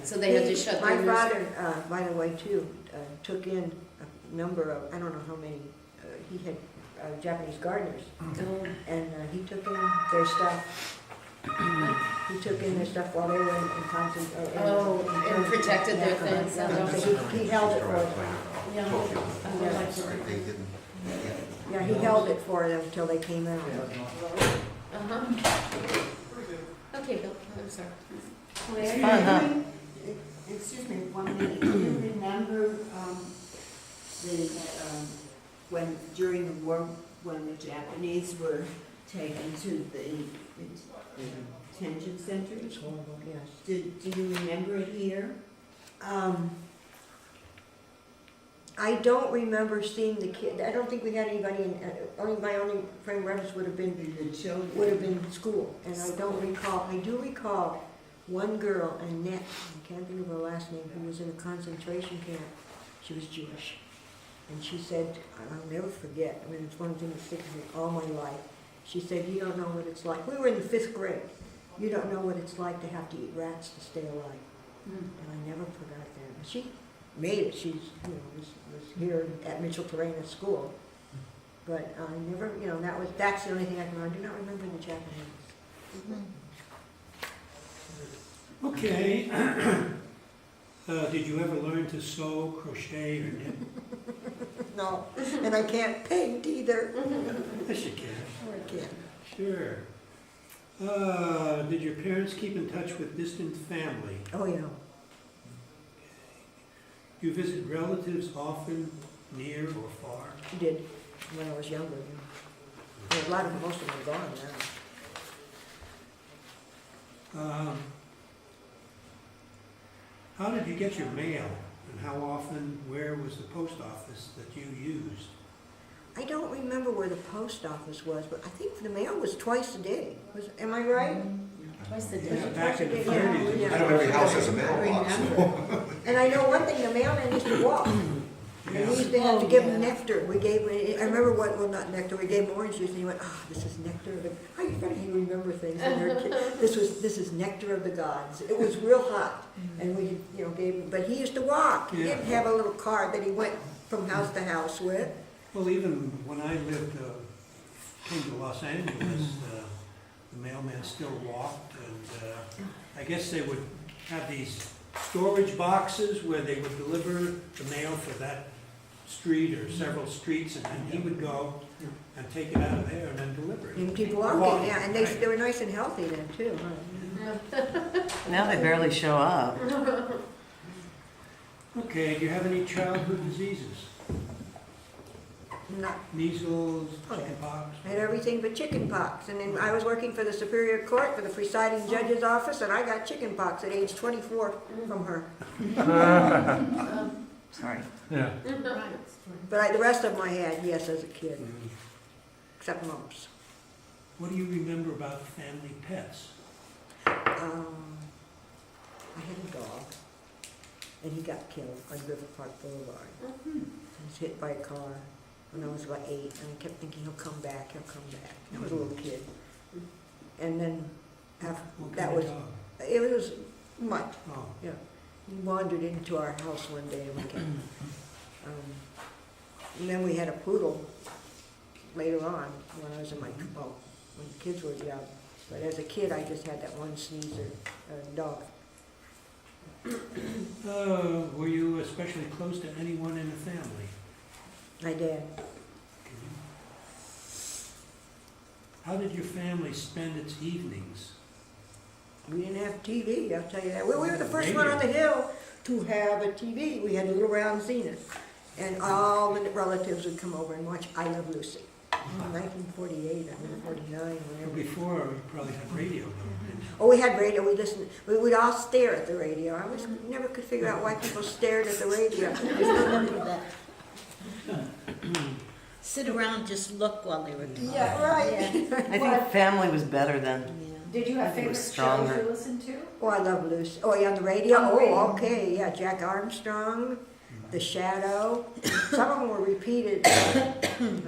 So they had to shut My their nursery. father, by the way, too, took in a number of, I don't know how many, he had Japanese gardeners, Oh, and he took in their stuff. He took in their stuff while they were in concentration. Oh, and protected their things. He held it for them. Yeah. Tokyo. Yeah. Sorry, they didn't. Yeah, he held it for them until they came out. Uh-huh. Okay, Bill, I'm sorry. Excuse me, 1 minute. Do you remember when during the war, when the Japanese were taken to the detention centers? It's horrible, yes. Do you remember it here? I don't remember seeing the kid, I don't think we had anybody in, my only frame of reference would have been The children? would have been school, and I don't recall, I do recall one girl, Annette, I can't think of her last name, who was in a concentration camp. She was Jewish, and she said, I'll never forget, I mean, it's one thing that sticks with me all my life. She said, you don't know what it's like, we were in the 5th grade, you don't know what it's like to have to eat rats to stay alive. and I never forgot that. She made it, she's, was here at Mitchell Terrain School, but I never, that's the only thing I can remember. I do not remember the Japanese. Okay. Did you ever learn to sew, crochet, or knit? No, and I can't paint either. Yes, you can. Or I can't. Sure. Did your parents keep in touch with distant family? Oh, yeah. Do you visit relatives often, near or far? I did when I was younger. A lot of them, most of them are gone now. How did you get your mail, and how often, where was the post office that you used? I don't remember where the post office was, but I think the mail was twice a day. Am I right? Twice a Yeah, day. back in the Yeah, 30s. yeah. I know every house has a mailbox. And I know one thing, the mailman used to walk. And we used to have to give him nectar. I remember not nectar, we gave him orange juice, and he went, this is nectar of the, how you funny you remember things when you're a kid. This is nectar of the gods. It was real hot, and we, gave him, but he used to walk. He didn't have a little cart that he went from house to house with. Well, even when I came to Los Angeles, the mailman still walked, and I guess they would have these storage boxes where they would deliver the mail for that street or several streets, and then he would go and take it out of there and then deliver it. And people walking, yeah, and they were nice and healthy then too, huh? Now they barely show up. Okay, do you have any childhood diseases? Not, Measles, Oh, yeah. chickenpox? I had everything but chicken pox. And then I was working for the Superior Court for the presiding judge's office, and I got chicken pox at age 24 from her. Sorry. Yeah. But the rest of them I had, yes, as a kid, Mm. except mumps. What do you remember about family pets? I had a dog, and he got killed on River Park Boulevard. He was hit by a car when I was about 8, and I kept thinking, he'll come back, he'll come back. I was a little kid. And then after, What that kind was, of dog? it was much. Oh, He wandered into our house one day, and we kept, and then we had a poodle later on when I was in when the kids were young. But as a kid, I just had that one sneezer dog. were you especially close to anyone in the family? My dad. How did your family spend its evenings? We didn't have TV, I'll tell you that. We were the first one on the hill to have a TV. We had a little round zenith. And all the relatives would come over and watch I Love Lucy. 1948, 1949, Well, whenever. before, you probably had radio though, didn't you? Oh, we had radio, we listened, we would all stare at the radio. I never could figure out why people stared at the radio. Sit around, just look while they were talking. Yeah, right. I think family was better then. Did you have I think it favorite was shows stronger. you listened to? Oh, I Love Lucy. Oh, yeah, on the radio? On the radio. Oh, okay, yeah, Jack Armstrong, The Shadow. Some of them were repeated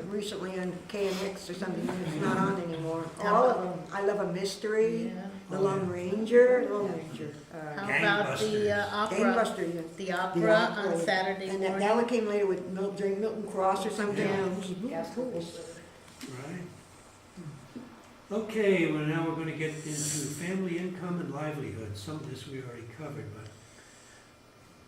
recently on KMX or something, and it's not on anymore. All of them. I Love a Mystery, Yeah. The Lone Ranger, How about the opera? Gangbuster, yeah. The opera The opera, on yeah. Saturday And morning. that one came later with during Milton Cross or something. Yeah. It was really cool. Right. Okay, well now we're going to get into family income and livelihood. Some of this we already covered, but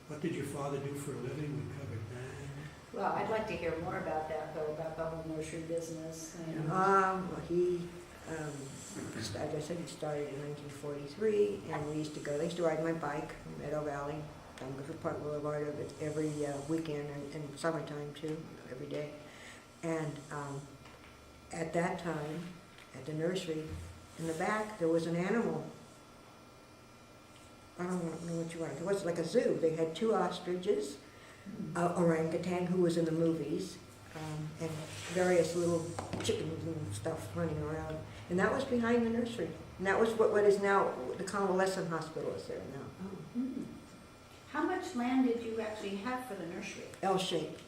what did your father do for a living? We covered that. Well, I'd like to hear more about that, though, about the whole nursery business. Well, he, as I said, he started in 1943, and we used to go, they used to ride my bike from Meadow Valley down Griffith Park Boulevard every weekend, and summertime too, every day. And at that time, at the nursery, in the back, there was an animal. I don't know what you want. It was like a zoo. They had 2 ostriches, a orangutan who was in the movies, and various little chickens and stuff running around. And that was behind the nursery. And that was what is now, the convalescent hospital is there now. How much land did you actually have for the nursery? L-shaped.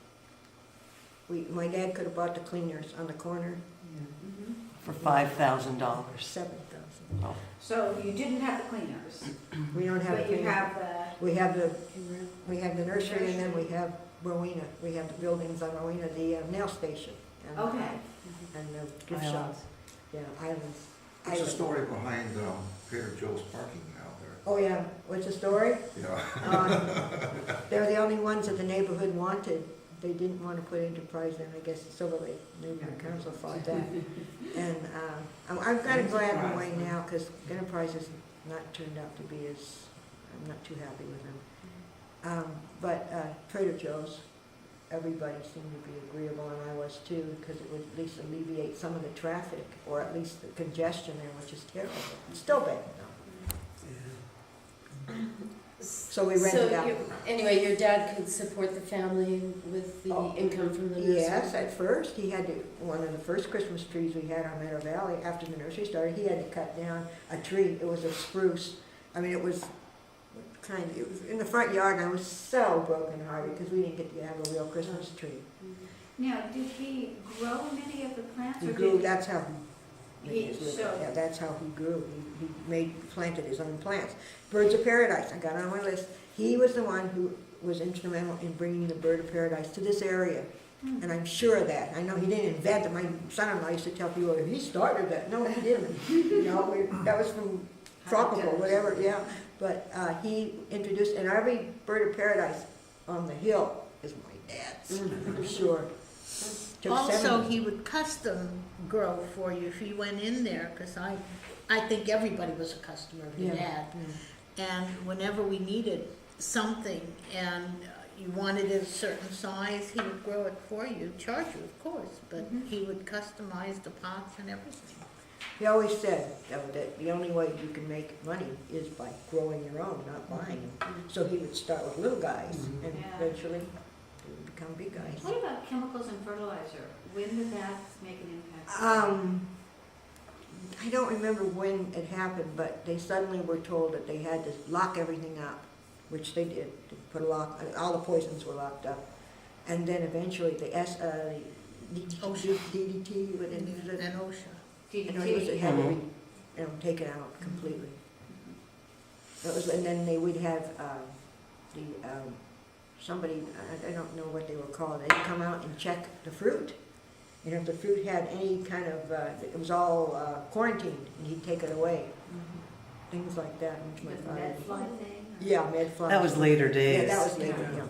My dad could have bought the cleaners on the corner, For $5,000. 7,000. So you didn't have the cleaners, We don't have. but you clean- have the, We have the nursery, and then we have Rowena. We have the buildings on Rowena, the nail station. And, okay. And the gift shop. Yeah, islands. What's the story behind Trader Joe's parking out there? Oh, yeah, what's the story? Yeah. They're the only ones that the neighborhood wanted. They didn't want to put Enterprise in, I guess, Silver Lake, maybe the council thought that. And I'm kind of glad in a way now, because Enterprise has not turned out to be as, I'm not too happy with them. But Trader Joe's, everybody seemed to be agreeable, and I was too, because it would at least alleviate some of the traffic, or at least the congestion there, which is terrible. It's still bad, though. So we rented out. Anyway, your dad could support the family with the income from the nursery? Yes, at first, he had to, one of the first Christmas trees we had on Meadow Valley, after the nursery started, he had to cut down a tree. It was a spruce. I mean, it was it was in the front yard, and I was so brokenhearted because we didn't get to have a real Christmas tree. Now, did he grow many of the plants? He or grew, did that's how he made He- his living. so- Yeah, that's how he grew. He planted his own plants. Birds of Paradise, I got on my list. He was the one who was instrumental in bringing the Bird of Paradise to this area. And I'm sure of that. I know he didn't invent it. My son-in-law used to tell people, he started that. No, he didn't. You know, that was from tropical, whatever, yeah. But he introduced, and every Bird of Paradise on the hill is my dad's, I'm sure. Took Also, 70. he would custom grow for you if you went in there, because I think everybody was a customer of your Yeah, dad. yeah. And whenever we needed something and you wanted it a certain size, he would grow it for you, charge you, of course, but he would customize the pots and everything. He always said, though, that the only way you can make money is by growing your own, not buying them. So he would start with little guys, and Yeah. eventually they would become big guys. What about chemicals and fertilizer? When did that make an impact? I don't remember when it happened, but they suddenly were told that they had to lock everything up, which they did. They put a lock, all the poisons were locked up. And then eventually the DDT, what it is, And OSHA. it had to be taken out completely. It was, and then they would have somebody, I don't know what they were called, they'd come out and check the fruit. And if the fruit had any kind of, it was all quarantined, and he'd take it away. Things like that, which my The father. med fly thing? or- Yeah, med fly. That was later days. Yeah, that was later, Yeah. yeah.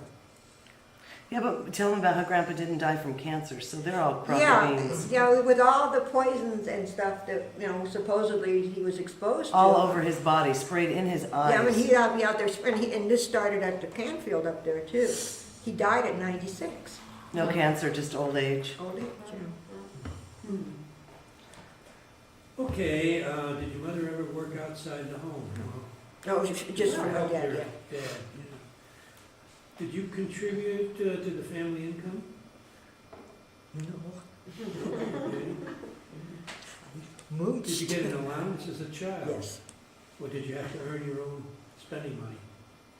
Yeah, but tell them about how Grandpa didn't die from cancer, so they're all proper Yeah, beings. yeah, with all the poisons and stuff that, supposedly he was exposed to. All over his body, sprayed in his eyes. Yeah, I mean, he'd be out there, and this started at the Canfield up there too. He died at 96. No cancer, just old age. Old age, Okay, did your mother ever work outside the home? No, just for my Help dad, your yeah. dad, yeah. Did you contribute to the family income? No. Did you get an allowance as a child? Yes. Or did you have to earn your own spending money?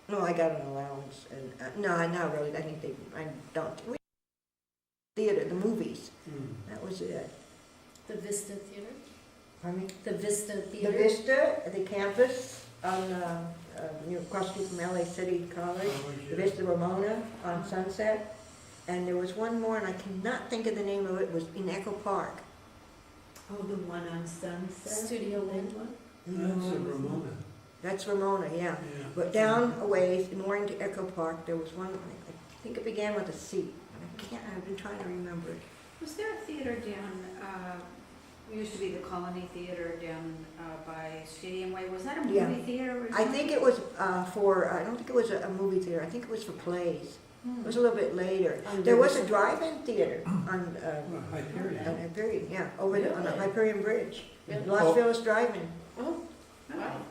No, I got an allowance, and, no, not really, I think I don't. Theater, the movies, that was it. The Vista Theater? Pardon me? The Vista The Theater? Vista, the campus on, across the street from LA City College, the Vista Ramona on Sunset, and there was one more, and I cannot think of the name of it, was in Echo Park. Oh, the one on Sunset? Studio One? That's a Ramona. That's Ramona, yeah. Yeah. But down a ways, more into Echo Park, there was one, I think it began with a C. I've been trying to remember it. Was there a theater down, used to be the Colony Theater down by Stadium Way? Was that a Yeah. movie theater or I something? think it was I don't think it was a movie theater, I think it was for plays. It was a little bit later. There was a drive-in theater on, Hyperion. on Hyperion, yeah, over there on the Hyperion Bridge. Really? Los Feliz Drive-In, Oh, Oh.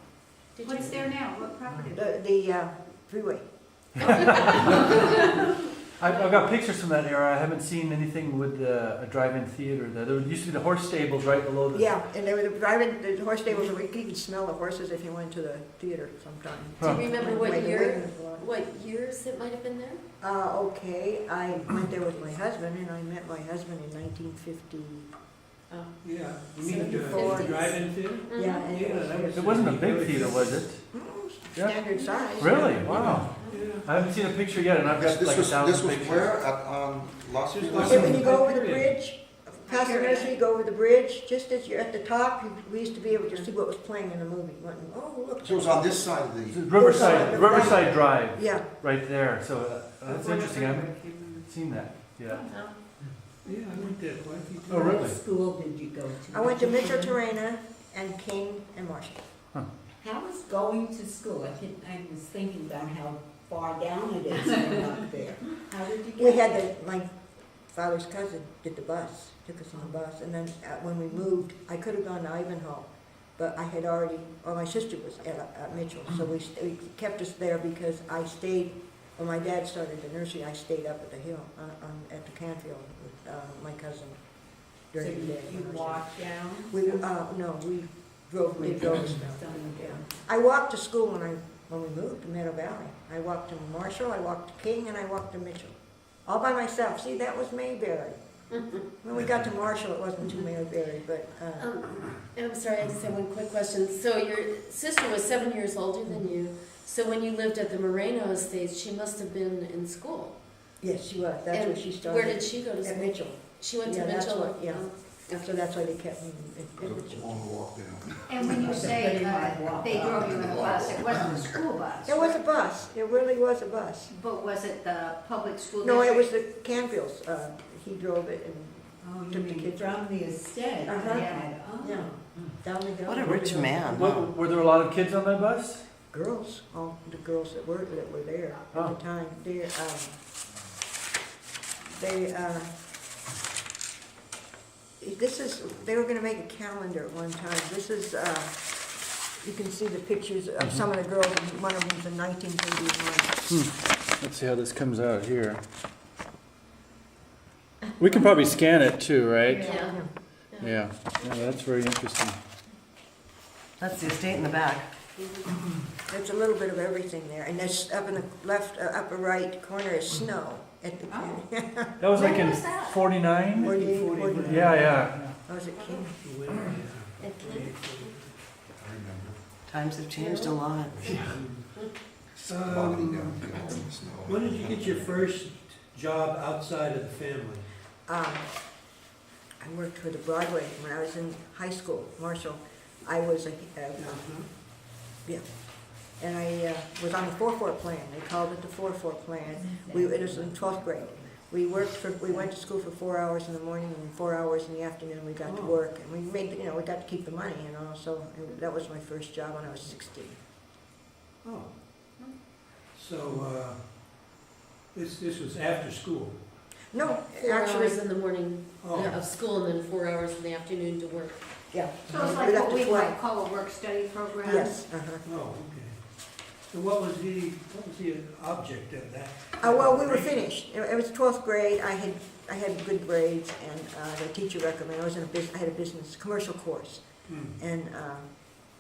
did What's you? there now? What property? the freeway. I've got pictures from that era. I haven't seen anything with a drive-in theater there. There used to be the horse stables right below the. Yeah, and there were the horse stables, where you could even smell the horses if you went to the theater sometime. Do you remember Way what the year, waiting was long. what years it might have been there? Okay, I went there with my husband, and I met my husband in 1950, Oh. Yeah, you mean 74. the drive-in theater? Yeah, and Yeah, that was. It wasn't a big theater, was it? Yeah. standard size. Really? Wow. Yeah. I haven't seen a picture yet, and I've got This like was, 1,000 this was pictures. where, on Las Just Vegas? Yeah, when you go over the Hyperion. bridge, past the nursery, you go over the bridge, just as you're at the top, we used to be able to see what was playing in the movie. Went, oh, look. So it was on this side of It's the, Riverside Drive, Yeah, right there, so that's interesting, I haven't seen that, yeah. Yeah, I went there quite a few times. Oh, really? What school did you go to? I went to Mitchell Terrena and King and Marshall. How was going to school? I was thinking about how far down it is from up there. How did you get? We had my father's cousin did the bus, took us on the bus, and then when we moved, I could have gone to Ivanhoe, but I had already, or my sister was at Mitchell, so we kept us there because I stayed, when my dad started the nursery, I stayed up at the hill, at the Canfield with my cousin So during the day. you walked down? We, no, we drove, they drove us down. Someone Yeah. down. I walked to school when we moved to Meadow Valley. I walked to Marshall, I walked to King, and I walked to Mitchell. All by myself. See, that was Mayberry. When we got to Marshall, it wasn't too Mayberry, but, I'm sorry, I just have one quick question. So your sister was 7 years older than you, so when you lived at the Moreno Estate, she must have been in school. yes, she was. That's And where she started. Where did she go to At school? Mitchell. She went to Yeah, that's Mitchell? what- yeah. So that's why they kept me in the Mitchell. long walk down. And when you say they drove you in a bus, it wasn't a school bus? There was a bus. There really was a bus. But was it the public school No, it district? was the Canfields. He drove it and Oh, you Took the mean kids. from the estate? Uh-huh. Yeah. Oh. Yeah. down the hill. What a rich man. Were there a lot of kids on that bus? Girls, all the girls that were there at Oh. the time, they were gonna make a calendar at one time. This is, you can see the pictures of some of the girls, and one of them's in 1931. Let's see how this comes out here. We can probably scan it too, right? Yeah. Yeah, that's very interesting. That's the estate in the back. There's a little bit of everything there, and there's up in the left, upper right corner is snow at the, That was like When in was that? 49? 48, 49. Yeah. I was a kid. At King? I remember. Times have changed a lot. Walking down the hill in the snow. When did you get your first job outside of the family? I worked for the Broadway when I was in high school, Marshall. I was yeah, and I was on the 4-4 plan. They called it the 4-4 plan. It was in 12th grade. We went to school for 4 hours in the morning and 4 hours in the afternoon. We got to work, and we made, we got to keep the money, So that was my first job when I was 16. Oh. So, this was after school? No, 4 actually, hours in the morning Oh. of school and then 4 hours in the afternoon to work. yeah. So it's We like left what we at 12. might call a work-study program? Yes. Oh, okay. So what was the object of that? Well, we were finished. It was 12th grade. I had good grades, and the teacher recommended. I had a business commercial course, Hmm. and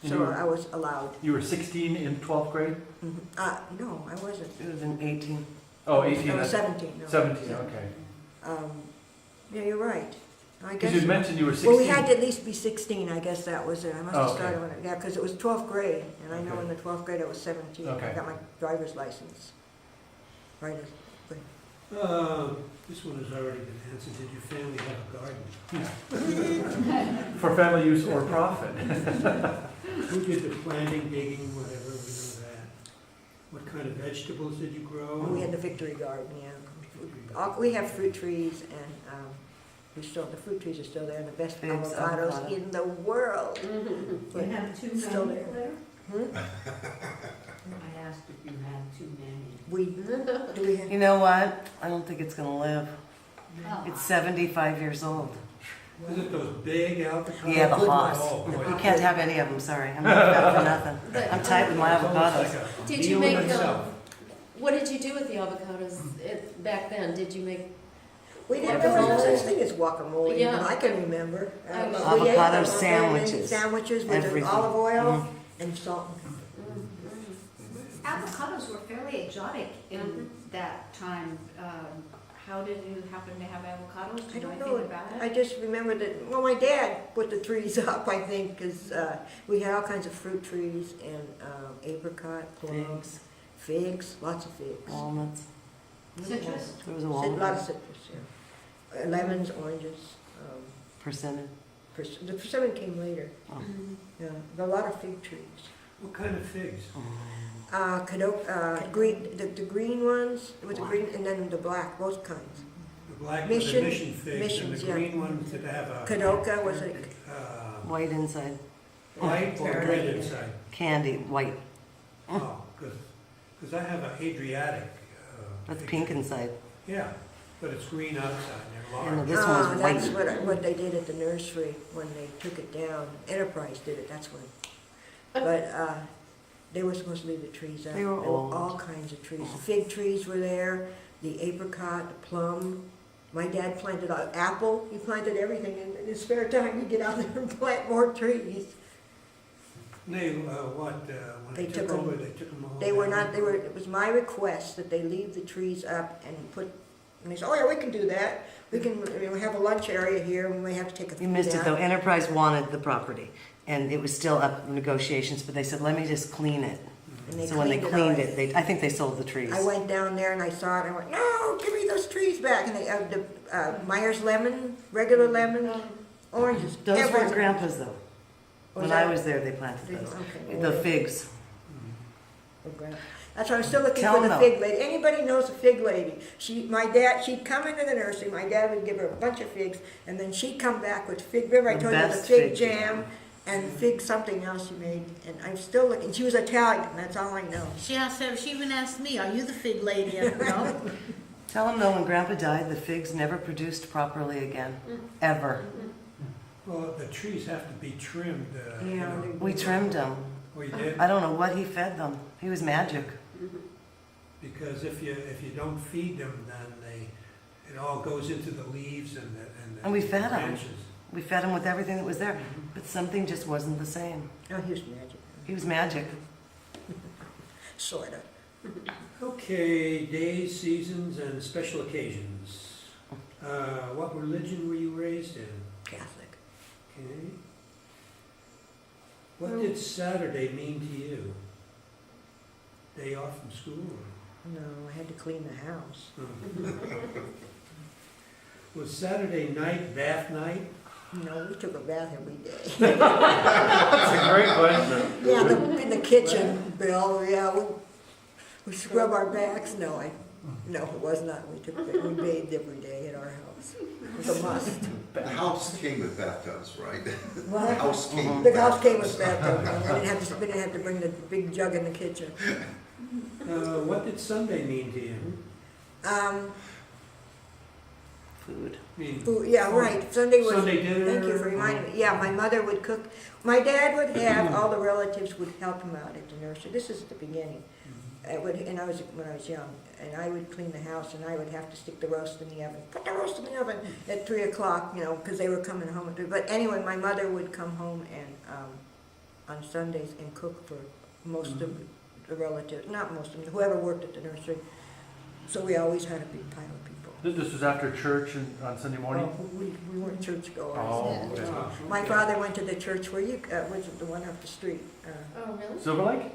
you so were- I was allowed. You were 16 in 12th grade? No, I wasn't. It was in 18. Oh, 18. I was that's- 17. No. 17, okay. Yeah, you're right. I Because guess. you mentioned you were 16. Well, we had to at least be 16. I guess that was it. I must have Oh, okay. started when yeah, because it was 12th grade, and I know Okay. in the 12th grade I was 17. I Okay. got my driver's license. Right. This one has already been answered. Did your family have a garden? For family use or profit. Who did the planting, digging, whatever, we know that? What kind of vegetables did you grow? We had the Victory Garden, yeah. We have fruit trees, and the fruit trees are still there, and the best Bibs avocados avocado. in the world. You have too Still many there. there? Hmm? I asked if you had too many. Do we have? You know what? I don't think it's gonna live. Oh. It's 75 years old. Is it those big avocados? Yeah, the Good Haas. Oh, boy. You can't have any of them, sorry. I'm not fat for nothing. But- I'm tight with my It's almost avocados. like a Did you meal in make itself. what did you do with the avocados back then? Did you make? We didn't there was no such thing as guacamole, Yeah. even I can remember. I love We ate avocado them, sandwiches. Sandwiches with Everything. olive oil Mm. and salt. Avocados were fairly exotic in that time. how did you happen to have avocados? Do I you know don't anything know. about I it? just remember that, well, my dad put the trees up, I think, because we had all kinds of fruit trees and apricot, plum, figs, lots of figs. Walnuts. Citrus? There was a A lot of walnut. citrus, yeah. Lemons, oranges. Persimmon. The persimmon came later. Oh. Yeah, a lot of fig trees. What kind of figs? Green, the green ones, with the green, and then the black, both kinds. The black, Mission- the mission figs, and missions, the yeah. green ones that have a, Kadoka was it? White inside. white or red inside. Candy, white. Oh, because I have an Adriatic. That's fig pink tree. inside. Yeah, but it's green outside, and And they're large. this one's white. That's what they did at the nursery when they took it down. Enterprise did it, that's when. But they were supposed to leave the trees up. They were There old. all kinds of trees. The fig trees were there, the apricot, the plum. My dad planted apple. He planted everything. In his spare time, he'd get out there and plant more trees. And they, when They they took took 'em- over, they took them all They were down? not, it was my request that they leave the trees up and and they said, oh yeah, we can do that. We can, we have a lunch area here, we may have to take a few You missed it down." though. Enterprise wanted the property and it was still up for negotiations, but they said, let me just clean it. And they So when they all. cleaned it, I think they sold the trees. I went down there and I saw it, and I went, no, give me those trees back. And they, Myers lemon, regular lemon, oranges, Those were everything. grandpa's though. Was When I that- was there, they planted those. Okay. The figs. Oh, grand. That's why I'm still looking Tell for the them. fig lady. Anybody knows a fig lady? She'd come into the nursery, my dad would give her a bunch of figs, and then she'd come back with fig, remember I The told you the best fig fig jam and fig something else she made, and I'm still looking. She was Italian, that's all I know. She even asked me, are you the fig lady? I said, no. Tell them though, when grandpa died, the figs never produced properly again. Ever. Well, the trees have to be trimmed, you Yeah, know. We trimmed them. Oh, you did? I don't know what he fed them. He was magic. Because if you don't feed them, then it all goes into the leaves and the And we fed 'em. branches. We fed him with everything that was there, but something just wasn't the same. Oh, he was magic, He was magic. sorta. Okay, days, seasons, and special occasions. What religion were you raised in? Catholic. Okay. What did Saturday mean to you? Day off from school? No, I had to clean the house. Or? Was Saturday night bath night? No, we took a bath every day. That's a great question. Yeah, in the kitchen, Bill, yeah, we scrub our backs. No, it was not. We bathed every day at our house. It was a must. The house came with bathtubs, right? The What? house came with The house came with bathtubs. bathtub. We didn't have to bring the big jug in the kitchen. What did Sunday mean to you? Food. I mean, Food, yeah, right. Sunday was. Sunday dinner? Thank you for reminding me. Yeah, my mother would cook. My dad would have all the relatives would help him out at the nursery. This is at the beginning. When I was young, and I would clean the house, and I would have to stick the roast in the oven. Put the roast in the oven at 3 o'clock, because they were coming home. But anyway, my mother would come home and on Sundays and cook for most of the relatives, not most of them, whoever worked at the nursery. So we always had a big pile of people. This was after church and on Sunday morning? Well, we weren't churchgoers. Oh, okay. My father went to the church where you, was the one up the street. Oh, really? Silver Lake?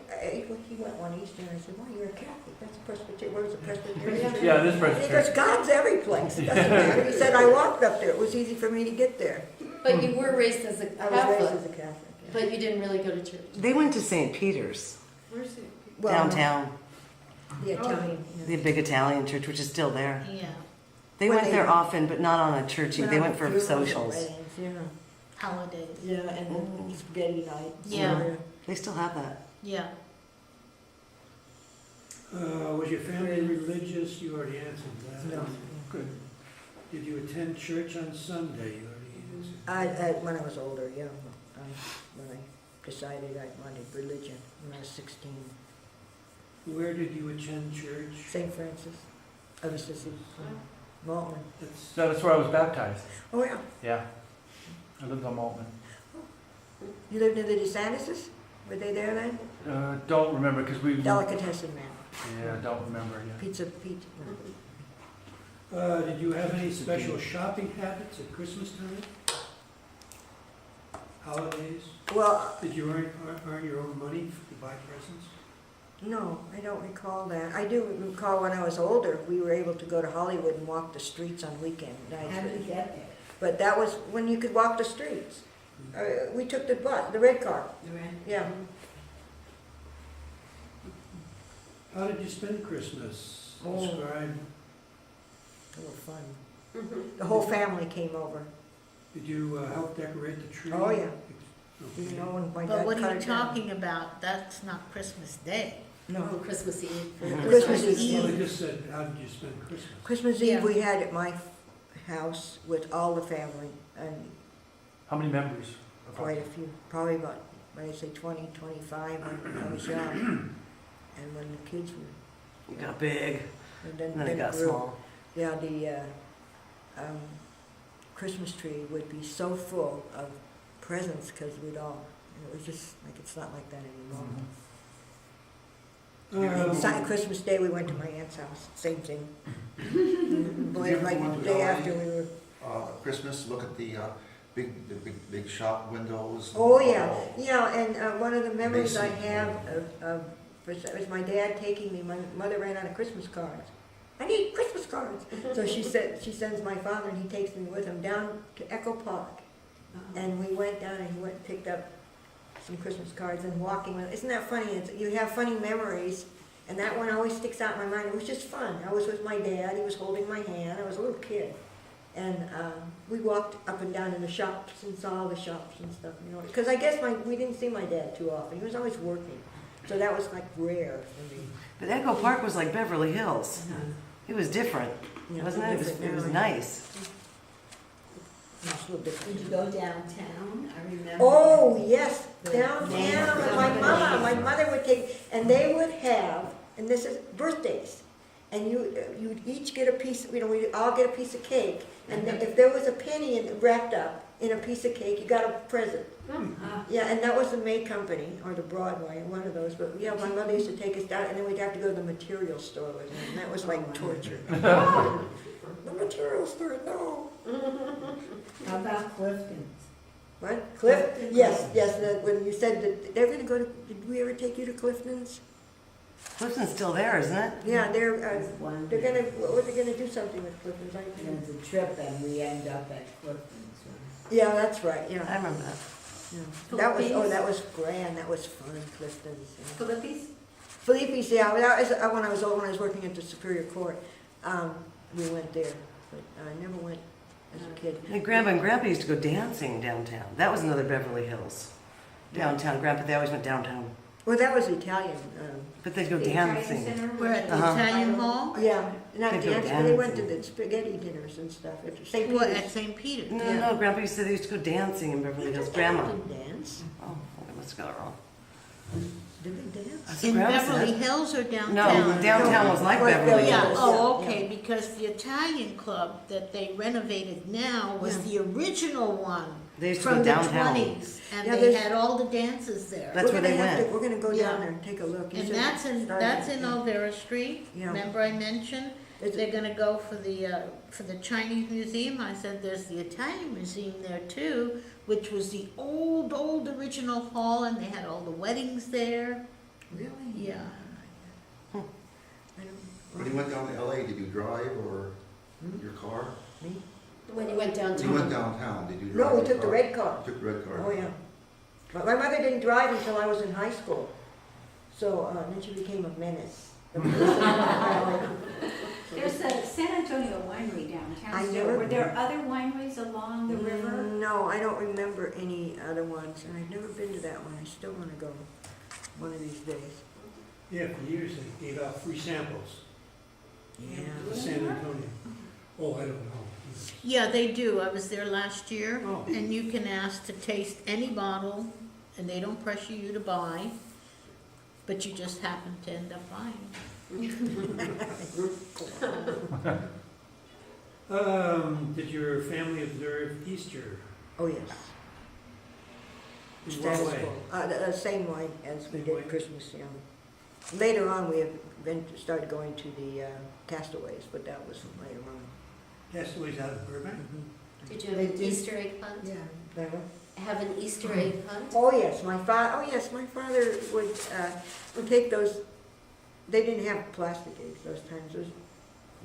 He went one Easter and I said, "Well, you're a Catholic. That's a Presbyterian. Where's the Presbyterian church?" Yeah, this He Presbyterian. goes, "God's every place. It doesn't matter." He said, "I walked up there. It was easy for me to get there." But you were raised as a I was raised Catholic, as a Catholic. Yeah. but you didn't really go to church. They went to St. Peter's Where's it? Well, downtown, The Italian. the big Italian church, which is still there. Yeah, They When went they- there often, but not on a churchy. They went for socials. holidays. Yeah, and then spaghetti night. Yeah. They still have that. Yeah. Was your family religious? You already answered that. No. Good. Did you attend church on Sunday? You already answered. When I was older, yeah. When I decided I wanted religion when I was 16. Where did you attend church? St. Francis of Assisi, Maltman. That's That's where I was baptized. Oh, yeah. Yeah. I lived on Maltman. You lived in the DeSantis's? Were they there then? Don't remember because we. Delicatessen man. Yeah, don't remember. Yeah. Pizza. Did you have any special shopping habits at Christmas time? Holidays? Well, Did you earn your own money to buy presents? no, I don't recall that. I do recall when I was older, we were able to go to Hollywood and walk the streets on weekend nights. How did you get there? But that was when you could walk the streets. We took the bus, the red car, yeah. How did you spend Christmas? Oh. Describe, They were fun. The whole family came over. did you help decorate the tree? Oh, yeah. Okay. You know, and my But dad what cut are you it down. talking about? That's not Christmas Day. Oh, No, Christmas Eve. Christmas Well, Eve. they just said, how did you spend Christmas? Christmas Yeah. Eve we had at my house with all the family and How many members? quite a few, probably about, when I say 20, 25 when I was young. And when the kids were, It got big, and then and then it got grew. small. Yeah, the Christmas tree would be so full of presents because we'd all, it was just like, it's not like that anymore. Christmas Day, we went to my aunt's house, same thing. Like the day after we were, Christmas, look at the big shop windows. oh yeah, and one of the memories I have of was my dad taking me, my mother ran out of Christmas cards. I need Christmas cards. So she sends my father and he takes me with him down to Echo Park. And we went down and he went and picked up some Christmas cards and walking with, isn't that funny? You have funny memories, and that one always sticks out in my mind. It was just fun. I was with my dad, he was holding my hand, I was a little kid. And we walked up and down in the shops and saw all the shops and stuff, you know. Because I guess we didn't see my dad too often. He was always working. So that was like rare for me. But Echo Park was like Beverly Hills. It was different, Yeah, wasn't it? It was now. nice. It was a little different. Did you go downtown? I remember. Oh, yes, The downtown, names and of my the mother would take, and they would have, and this is birthdays, and you'd each get a piece, you know, we'd all get a piece of cake, and then if there was a penny wrapped up in a piece of cake, you got a present. Yeah, and that was the May Company, or the Broadway, one of those, but yeah, my mother used to take us down, and then we'd have to go to the material store with her, and that was like torture. The material store, no. How about Clifton's? What? Clifton? Yes, when you said that they're gonna go to, did we ever take you to Clifton's? Clifton's still there, isn't it? Yeah, they're One gonna, they're gonna do something with Clifton's, I think. There's a trip and we end up at Clifton's. Yeah, that's right, I yeah. remember that. That was grand, that was fun, Clifton's. Yeah. Philippi's? Felipe's, yeah, that was, when I was old, when I was working at the Superior Court, we went there, but I never went as a kid. And Grandpa and Grandpa used to go dancing downtown. That was another Beverly Hills. Downtown, Grandpa, they always went downtown. Well, that was Italian, But they'd go The Italian dancing. Center? We're at the Uh-huh. Italian Hall? yeah, not They go dancing, but they went to dancing. the spaghetti dinners and stuff at St. Well, Peter's. at St. Peter's. No, Yeah. no, Grandpa used to say they used to go dancing in Beverly Hills. Grandma. Didn't dance. Oh, I must have got it wrong. Did they dance? That's what In Grandma Beverly said. Hills or No, downtown? downtown was like Like Beverly Beverly Yeah, Hills. Hills. oh, Yeah. okay, because the Italian club that they renovated now was Yeah. the original one They used to from go the downtown. 20s. And Yeah, they there's- had all the dances there. That's We're where they gonna have to- went. We're gonna go Yeah. down there and take a look. You And said that's it in started- Olvera Street. Yeah. Remember I mentioned? Is it- They're gonna go for the Chinese museum. I said, there's the Italian museum there too, which was the old original hall, and they had all the weddings there. Really? Yeah. I don't- When you went down to LA, did you drive or your car? Me? When you went When you went downtown. downtown, did you drive No, we your took the car? red car. Took the red car? Oh, yeah. But my mother didn't drive until I was in high school. So, then she became a menace. There's a San Antonio winery downtown. I So never- were there other wineries along the river? No, I don't remember any other ones, and I've never been to that one. I still wanna go one of these days. Yeah, for years they gave out free samples Yeah. to San Antonio. Oh, I don't know. Yeah, they do. I was there last year, Oh. and you can ask to taste any bottle, and they don't pressure you to buy, but you just happen to end up buying. Did your family observe Easter? Oh, yes. In what Status way? quo. The same way as we Same way? did Christmas, yeah. Later on, we have started going to the Castaways, but that was later on. Castaways out of Burbank? Did you have an Easter egg hunt? Yeah, that one. Have an Easter egg hunt? Oh, yes, my father would take those, they didn't have plastic eggs those times,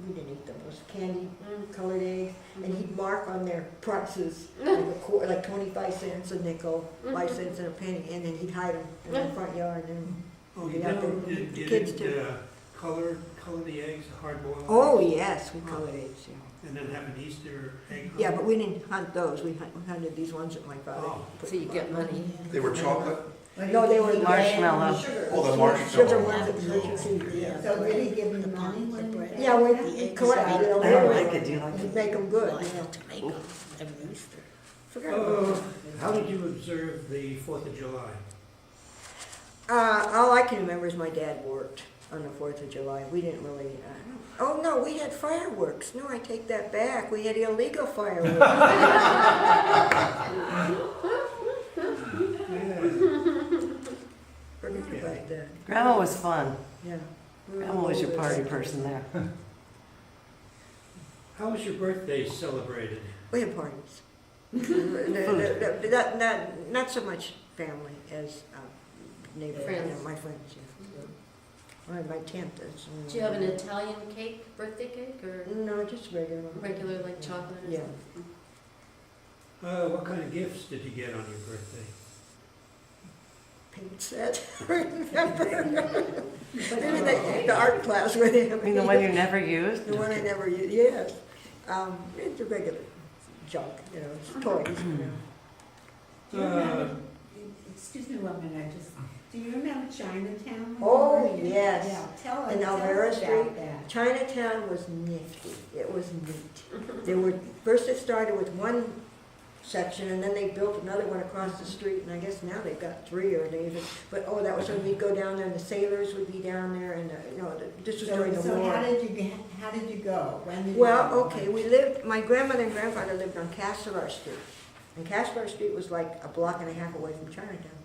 we didn't eat them, those candy colored eggs, and he'd mark on their prices, like 25 cents a nickel, 5 cents and a penny, and then he'd hide them in the front yard, and Oh, you Yeah, didn't, the you kids didn't too. color the eggs, hard boiled? oh, yes, we colored eggs, yeah. And then have an Easter egg hunt? Yeah, but we didn't hunt those, we hunted these ones that my father Oh. put. So you get money. They were chocolate? No, they were Marshmallow. Oh, the sugar marshmallow. ones that you So did he give you money when you? Yeah, we collect, you know, I don't like it, do you like we it? make them good, Well, I you know. have to make them every Easter. Forgot about that. How did you observe the 4th of July? All I can remember is my dad worked on the 4th of July. We didn't really, oh no, we had fireworks. No, I take that back. We had illegal fireworks. Forgot about that. Grandma was fun. Yeah. Grandma was your party person there. How was your birthday celebrated? We had parties. Not so much family as neighbors, Friends. my friends, yeah. My tent is. Do you have an Italian cake, birthday cake, or No, just regular. regular like chocolate or Yeah. something? What kind of gifts did you get on your birthday? Paint set, remember? Maybe the art class where they I have. mean, the one you never used? The one I never used, yes. It's a regular junk, you know, it's toys, you know. Do you remember, excuse me one minute, do you remember Chinatown? Oh, yes. Yeah, tell us In about Almeda Street? that. Chinatown was nifty, it was neat. There were, first it started with one section, and then they built another one across the street, and I guess now they've got 3 or they even, but oh, that was when we'd go down there, and the sailors would be down there, and, this was during the So war. how did you go? When did you Well, go? okay, we lived, my grandmother and grandfather lived on Castlegar Street. And Castlegar Street was like a block and a half away from Chinatown.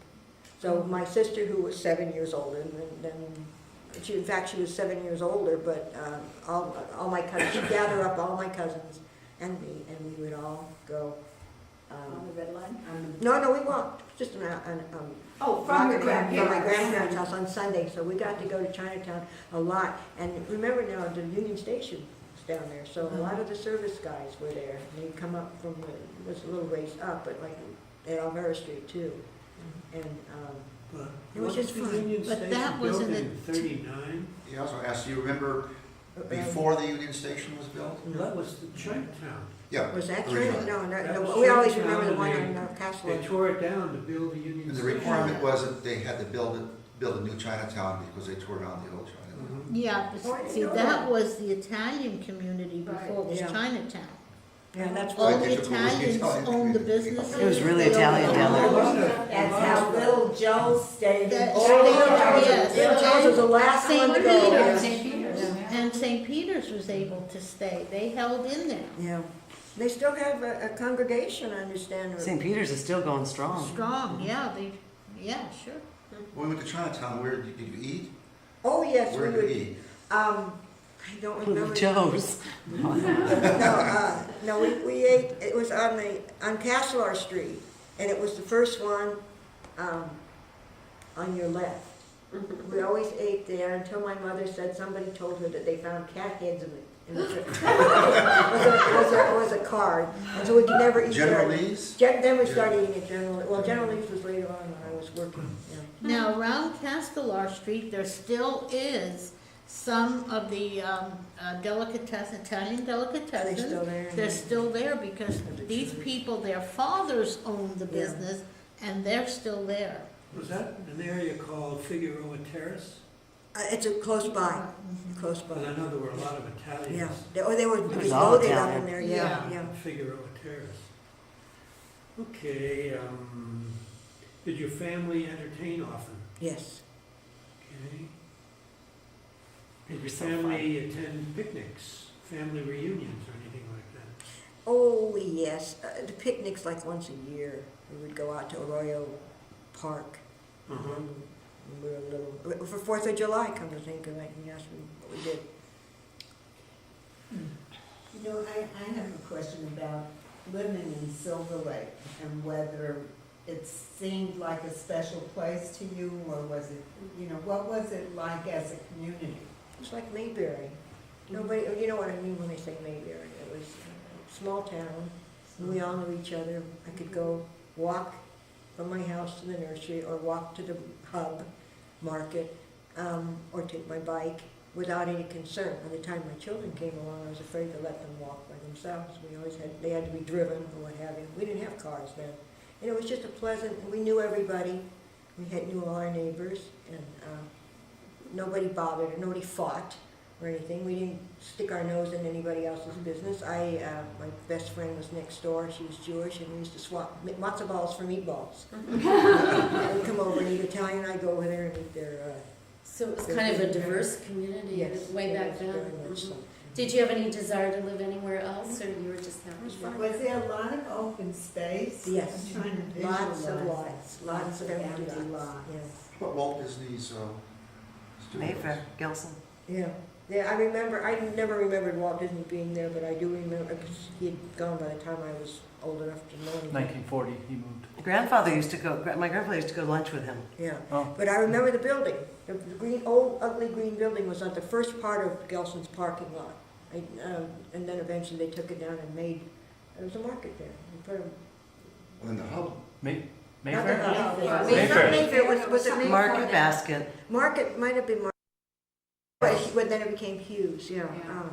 So my sister, who was 7 years older, in fact, she was 7 years older, but all my cousins, she'd gather up all my cousins and me, and we would all go. On the red line? No, we walked, just Oh, from your from my grandparents? grandparents' house on Sunday, so we got to go to Chinatown a lot. And remember now, the Union Station was down there, so a lot of the service guys were there. And they'd come up from, it was a little ways up, but like at Almeda Street too. And it was just Wasn't fun. the Union But Station that was built in in 39? Yeah, I was gonna ask, do you remember before the Union Station was built? That was the Chinatown. Yeah. Was that originally. true? That No, was we always Chinatown, remember the one and on Castle. They tore it down to build a Union And the Station. requirement was that they had to build a new Chinatown because they tore down the old Chinatown. Mhm. Yeah, Oh, I but didn't see, know that that. was the Italian community before it was Yeah. Chinatown. Yeah, that's All Right, the they took over the Italians Italian owned the community. businesses. It was really They owned Italian the down there. homes. That's how Little Joe stayed. That- Oh, yes. Little Joe's was the last St. one to go. Peter's. St. Peter's, yeah. And St. Peter's was able to stay. They held in there, Yeah. They still have a congregation, I understand. or- St. Peter's is still going strong. strong, yeah, sure. When we went to Chinatown, where did you eat? Oh, yes, we Where did you would, eat? I don't remember. Little Joe's. No, we ate, it was on Castlegar Street, and it was the first one, on your left. We always ate there until my mother said somebody told her that they found cat heads in the it was a card, and so we could never eat there. General Lee's? Then we started eating at General, well, General Lee's was later on when I was working, yeah. Now, around Castellar Street, there still is some of the Italian Are they delicatessens. still there? They're still there because these people, their fathers owned the Yeah. business, and they're still there. Was that an area called Figueroa Terrace? It's close by, close Because I by. know there were a lot of Italians. Yeah, they were It was all loaded up Italian. in there, yeah, yeah. Figueroa Terrace. Okay, did your family entertain often? Yes. Okay. Did your So family attend picnics, family reunions, or anything like that? Oh, yes, the picnics like once a year. We would go out to Arroyo Park. Uh-huh. When we were little, for 4th of July, come to think of it, yes, what we did. You know, I have a question about living in Silver Lake and whether it seemed like a special place to you, or was it, you know, what was it like as a community? It's like Mayberry. Nobody, you know what I mean when I say Mayberry. It was a small town. We all knew each other. I could go walk from my house to the nursery or walk to the hub market, or take my bike without any concern. By the time my children came along, I was afraid to let them walk by themselves. They had to be driven or what have you. We didn't have cars then. And it was just a pleasant, we knew everybody. We knew all our neighbors, and nobody bothered, nobody fought or anything. We didn't stick our nose in anybody else's business. My best friend was next door. She was Jewish, and we used to swap matzo balls for meatballs. I'd come over and eat Italian. I'd go over there and eat their. So it was kind of a diverse community Yes, way it back was then. very much so. Did you have any desire to live anywhere else, or you were just happy? Was there a lot of open space? Yes. I'm trying to Lots visualize of it. lots, lots of empty lots. Yes. What Walt Disney's studios? Mayfair, Gilson. Yeah. Yeah, I never remembered Walt Disney being there, but I do remember, because he had gone by the time I was old enough to know him. 1940, he moved. My grandfather used to go to lunch with him. Yeah, Oh, but I remember the building. The green, old, ugly green building was on the first part of Gelson's parking lot. And then eventually they took it down and there was a market there. They put Well, in the hub. Mayfair? Mayfair. Mayfair. Mayfair, was it Mayfair? Market Basket. Market might have been Market, but then it became Hughes, yeah. Yeah.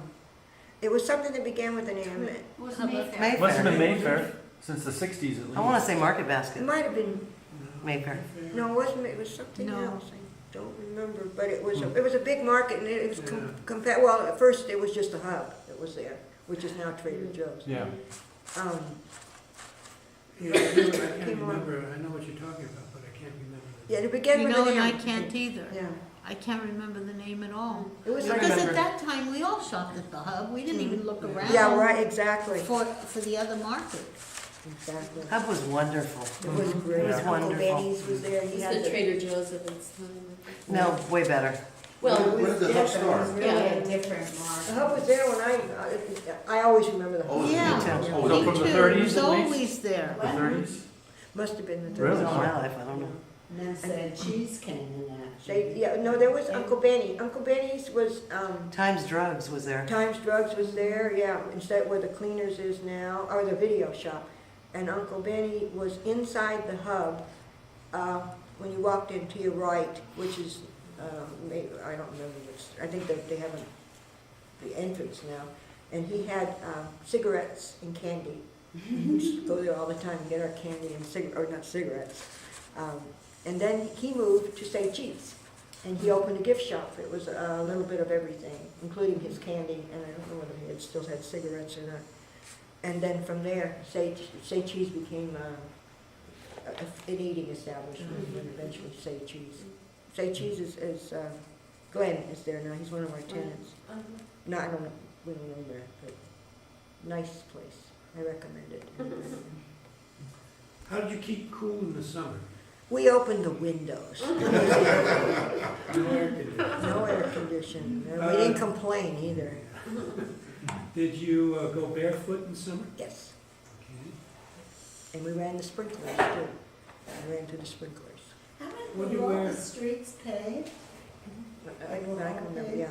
It was something that began with an M. It was How about Mayfair. Mayfair. Must have been Mayfair, since the 60s at least. I want to say Market It Basket. might have been, Mayfair. no, it wasn't, it was something No. else. I don't remember, but it was a big market, and it was well, at first it was just a hub that was there, which is now Trader Joe's. Yeah. Yeah, I can't remember, I know what you're talking about, but I can't remember. Yeah, it began You with know, an and M. I can't either. Yeah. I can't remember the name at all. It was You like, Because remember- at that time, we all shopped at the hub. We didn't even look around. yeah, right, exactly. For the other market. Exactly. Hub was wonderful. It was great. It was Uncle wonderful. Benny's was there. It He was had the Trader Joe's of its time. I think. No, way better. Well, When did the hub start? It was really a different The market. hub was there when I always remember the hub. Oh, Yeah. Me too. So Me from the too. 30s It was at least? always there. The 30s? Must have been the Really? All 30s. my life, I don't know. And then said cheese came in that. There was Uncle Benny. Uncle Benny's was, Times Drugs was there. Times Drugs was there, yeah, instead where the cleaners is now, or the video shop. And Uncle Benny was inside the hub, when you walked in to your right, which is, maybe, I don't remember which, I think that they have the entrance now. And he had cigarettes and candy. We used to go there all the time and get our candy and or not cigarettes. And then he moved to Say Cheese, and he opened a gift shop. It was a little bit of everything, including his candy, and I don't know whether he still had cigarettes or not. And then from there, Say Cheese became an eating establishment, and then eventually Say Cheese. Say Cheese is Glenn is there now. He's one of our tenants. No, I don't know. We don't know that, but nice place. I recommend it. How did you keep cool in the summer? We opened the windows. No air conditioning. No air conditioning. And we didn't complain either. Did you go barefoot in summer? Yes. Okay. And we ran the sprinklers too. We ran to the sprinklers. How What do many you were all wear? the streets paved? I can remember, yeah.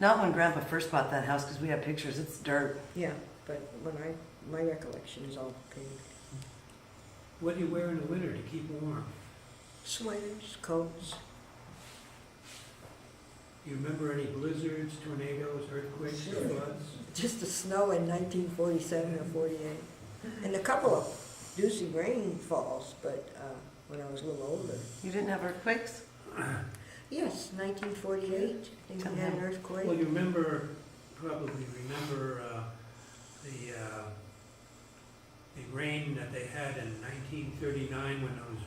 Not when Grandpa first bought that house, because we have pictures. It's dirt. Yeah, but my recollection is all paved. What do you wear in the winter to keep warm? Sweaters, coats. You remember any blizzards, tornadoes, earthquakes, or floods? Just the snow in 1947 or 48. And a couple of doozy rainfalls, but when I was a little older. You didn't have earthquakes? Yes, 1948, I think we had an earthquake. Well, you probably remember the rain that they had in 1939 when those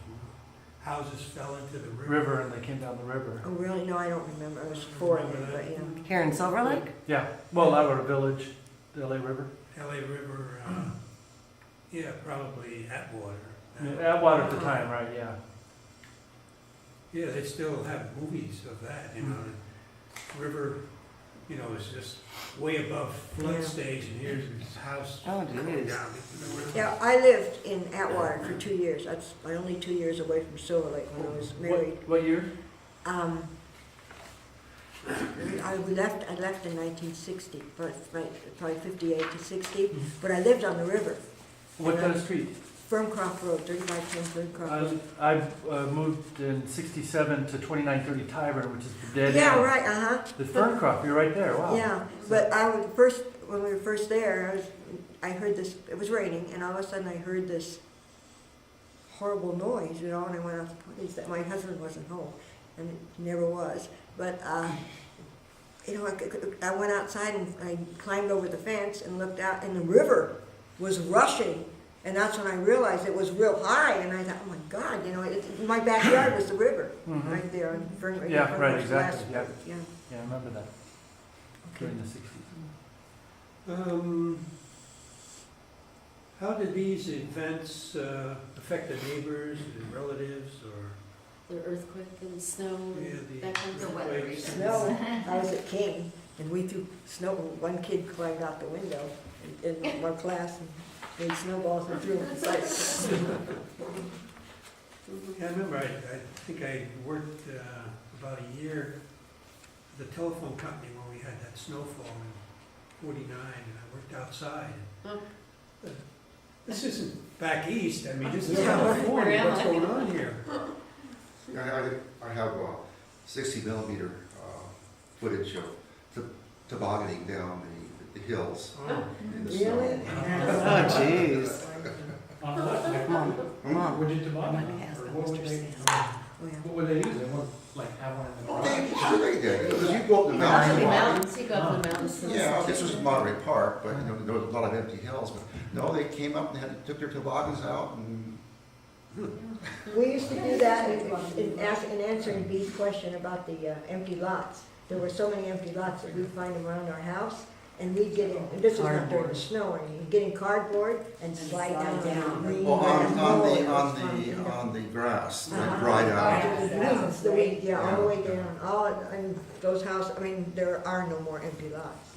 houses fell into the River, and they came down the river. Oh, really? No, I don't remember. I was 4 then, Remember but that? yeah. Here in Silver Lake? Yeah, well, Iowa Village, the LA River. LA River, yeah, probably Atwater. Atwater at the time, right, yeah. Yeah, they still have movies of that, you know, the river you know, is just way above flood Yeah. stage, and here's his house Oh, going geez. down. Yeah, I lived in Atwater for 2 years. That's my only 2 years away from Silver Lake when I was married. What year? I left in 1960, probably 58 to 60, but I lived on the river. What kind of street? Ferncroft Road, 3510 Ferncroft Road. I moved in '67 to 2930 Tyburn, which is the dead Yeah, end. right, uh-huh. The Ferncroft, you're right there, wow. Yeah, but I was first, when we were first there, I heard this, it was raining, and all of a sudden I heard this horrible noise, you know, and I went out, what is that? My husband wasn't home, and he never was. But, you know, I went outside and I climbed over the fence and looked out, and the river was rushing. And that's when I realized it was real high, and I thought, oh my God, you know, my backyard was the river, Mhm. right there on Fern. Yeah, right, Fernwood's exactly, last- yeah. Yeah, Yeah, I remember that, okay. during the '60s. How did these events affect the neighbors, the relatives, or? The earthquake and snow Yeah, and that kind of The stuff. weather earthquakes? Snow, I was at King, and we threw snow, one kid climbed out the window in one class and made snowballs and threw them inside. Yeah, I remember, I think I worked about a year at the telephone company when we had that snowfall in '49, and I worked outside. Oh. This isn't back east, I mean, this is Yeah. California, what's going on here? I have 60 millimeter footage of tobogganing down the hills Oh. in the Really? snow. Oh, jeez. On what? Like, Mom, would you toboggan? Money has Or the what would Mr. they, Sam. Oh, yeah. what would they use? They would like have one in the garage? Sure they did, because you go up the Up mountain. the a lot. mountains, you go up the mountains. and Yeah, stuff. this was Monterey Park, but you know, there was a lot of empty hills, but no, they came up and took their toboggans out and. We used to do that in answering Bee's question about the empty lots. There were so many empty lots that we'd find them around our house, and we'd get in, and this was not during the Cardboard. snow, and you'd get in cardboard and slide slide down. down. green Well, and mold. It was on fun, you know. the grass, that Uh-huh. dried out. The weeds, the weed, yeah, all the way Yeah. down, and those houses, I mean, there are no more empty lots.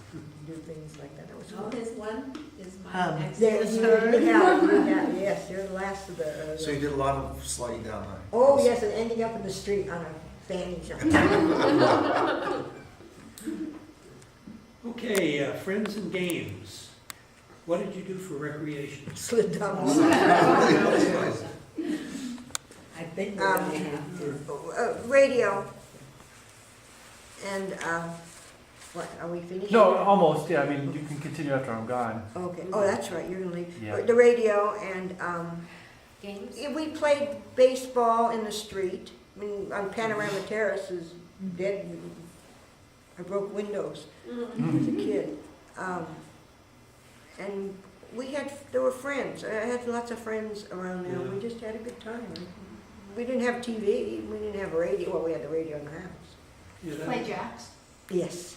Do things like that, that was Oh, fun. there's one, is Um, mine next There, to you hers. have, yes, you're the last of the. So you did a lot of sliding down there. Oh, yes, and ending up in the street on a fanny jump. Okay, friends and games. What did you do for recreation? Slid down. I think we're gonna have to. Radio. And, what, are we finished? No, almost, yeah, I mean, you can continue after I'm gone. Okay, oh, that's right, you're gonna leave. Yeah. The radio and, Games? yeah, we played baseball in the street. I mean, on Panorama Terrace is dead. I broke windows as a kid. And there were friends. I had lots of friends around there. We just had a good time. We didn't have TV. We didn't have radio. Well, we had the radio in the house. Yeah, that Play was- jacks. Yes.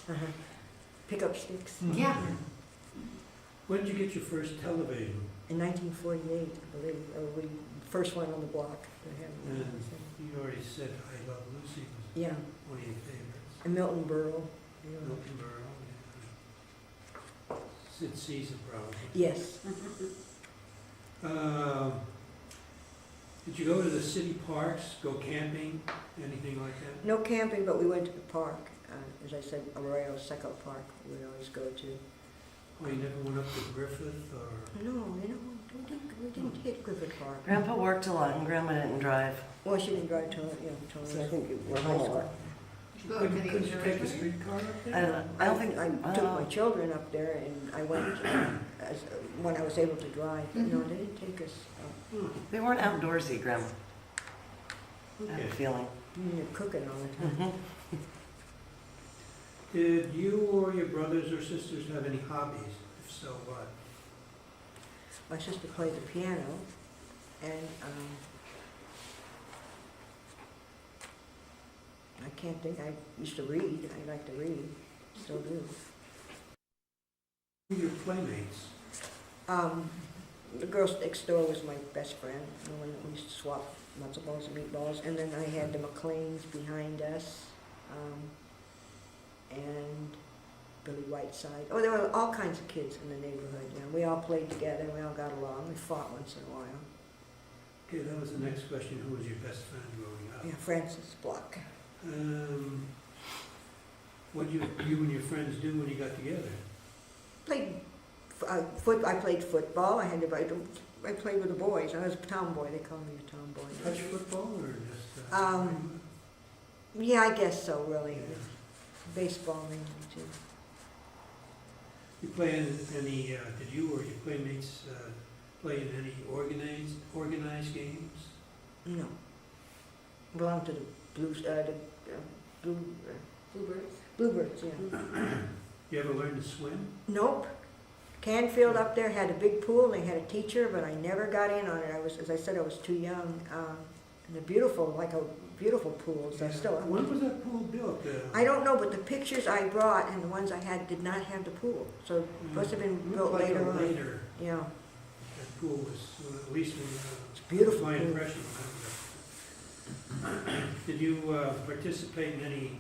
Pickup sticks. Yeah. When did you get your first television? In 1948, I believe, we first one on the block. to have it. And you already said I Love Lucy was Yeah, one of your favorites. and Milton Berle. Yeah. Milton Berle, yeah. Sid Caesar probably. Yes. Did you go to the city parks, go camping, anything like that? No camping, but we went to the park. As I said, Arroyo Seco Park, we always go to. Oh, you never went up to Griffith or? No, we didn't hit Griffith Park. Grandpa worked a lot and Grandma didn't drive. Well, she didn't drive till So I think we're home a lot. Go to the Couldn't you take a observatory. streetcar up I there? don't think, I took my children up there and I went when I was able to drive. But no, they didn't take us. they weren't outdoorsy, Grandma. I have Okay. a feeling. You're cooking all the time. Mhm. Did you or your brothers or sisters have any hobbies? If so, what? My sister played the piano, and I can't think. I used to read. I like to read. Still do. Who were your playmates? The girl next door was my best friend. And when we used to swap matzo balls and meatballs, and then I had the McLeans behind us, and Billy Whiteside. Oh, there were all kinds of kids in the neighborhood, you know. We all played together, we all got along, we fought once in a while. Okay, that was the next question. Who was your best friend growing up? Yeah, Francis Block. What did you and your friends do when you got together? I played football. I played with the boys. I was a tomboy. They called me a tomboy. Touch football or just? Yeah, I guess so. Really, Yeah. baseball mainly too. You play in any? Did you or your playmates play in any organized games? No, belonged to the Blues. Bluebirds. Yeah. You ever learn to swim? Nope. Canfield up there had a big pool. They had a teacher, but I never got in on it. As I said, I was too young. And a beautiful pool. So Yeah. still. When was that pool built? I don't know, but the pictures I brought and the ones I had did not have the pool. So it must have been built Looked like later on. Later, Yeah. that pool was, at least It's beautiful. my pool. impression. Did you participate in any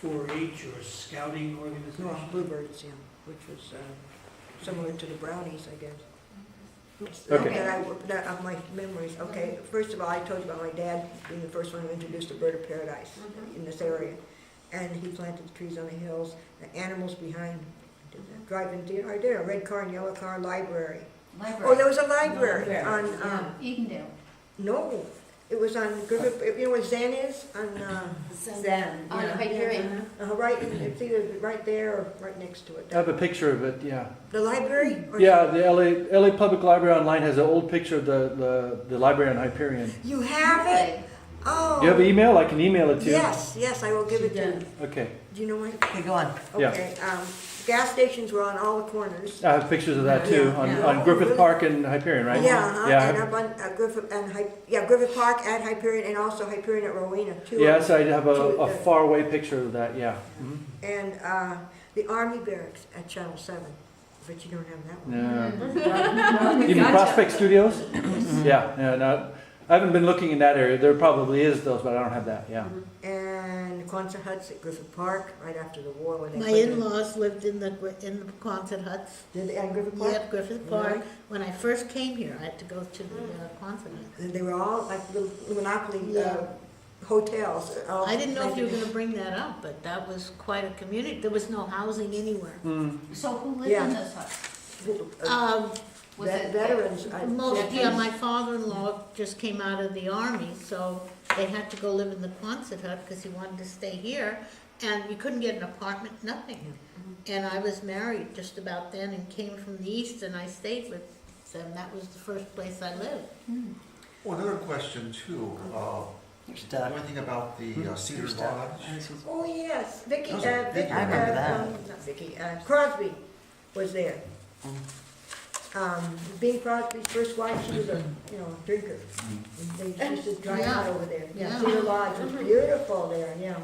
4-H or scouting No, organizations? Bluebirds, yeah, which was similar to the Brownies, I guess. Okay. That of my memories. Okay, first of all, I told you about my dad being the first one who introduced the bird of paradise in this area. And he planted the trees on the hills, the animals behind, drive-in theater, I did a red car and yellow car library. Oh, there was a library on, Edendale. no, it was on Griffith, you know where Zen is? On, Zen. On Hyperion. right, it's either right there or right next to it. I have a picture of it, yeah. The library? Or- Yeah, the LA Public Library online has an old picture of the library on Hyperion. You have it? Oh. Do you have an email? I can email it to you. Yes, I will give it to you. Okay, Do you know what? Okay, go on. Yeah. Okay, gas stations were on all the corners. I have pictures of that too, Yeah, on, yeah. on Griffith Park and Hyperion, right? Yeah, Yeah, and up on Griffith Park at Hyperion and also Hyperion at Rowena, too. yes, I have a Two, far away picture of that, yeah. Mhm. And the Army Barracks at Channel 7, but you don't have that one. Yeah. You mean Prospect Studios? Yeah, no, I haven't been looking in that area. There probably is those, but I don't have that, yeah. And Quonset huts at Griffith Park, right after the war when they My put the- in-laws lived in the Quonset huts. Did they at Griffith Park? Yep, Griffith Park. When I first came here, I had to go to the Quonset huts. And they were all like little Monopoly Yeah. hotels. all I didn't know if you were rented. gonna bring that up, but that was quite a community. There was no housing anywhere. Mm. So who lived Yeah. in those huts? Was it Veterans. Yeah, my father-in-law just came out of the army, so they had to go live in the Quonset hut because he wanted to stay here. And you couldn't get an apartment, nothing. And I was married just about then and came from the east and I stayed with them. That was the first place I lived. Well, another question too, You're stuck. anything about the Cedar You're stuck. Lodge? Oh, yes, Vicky, Those are big. I remember that. not Vicky, Crosby was there. Bing Crosby's first wife, she was a, drinker. And they used to drive out over there. Yeah. Cedar Lodge was beautiful there, yeah.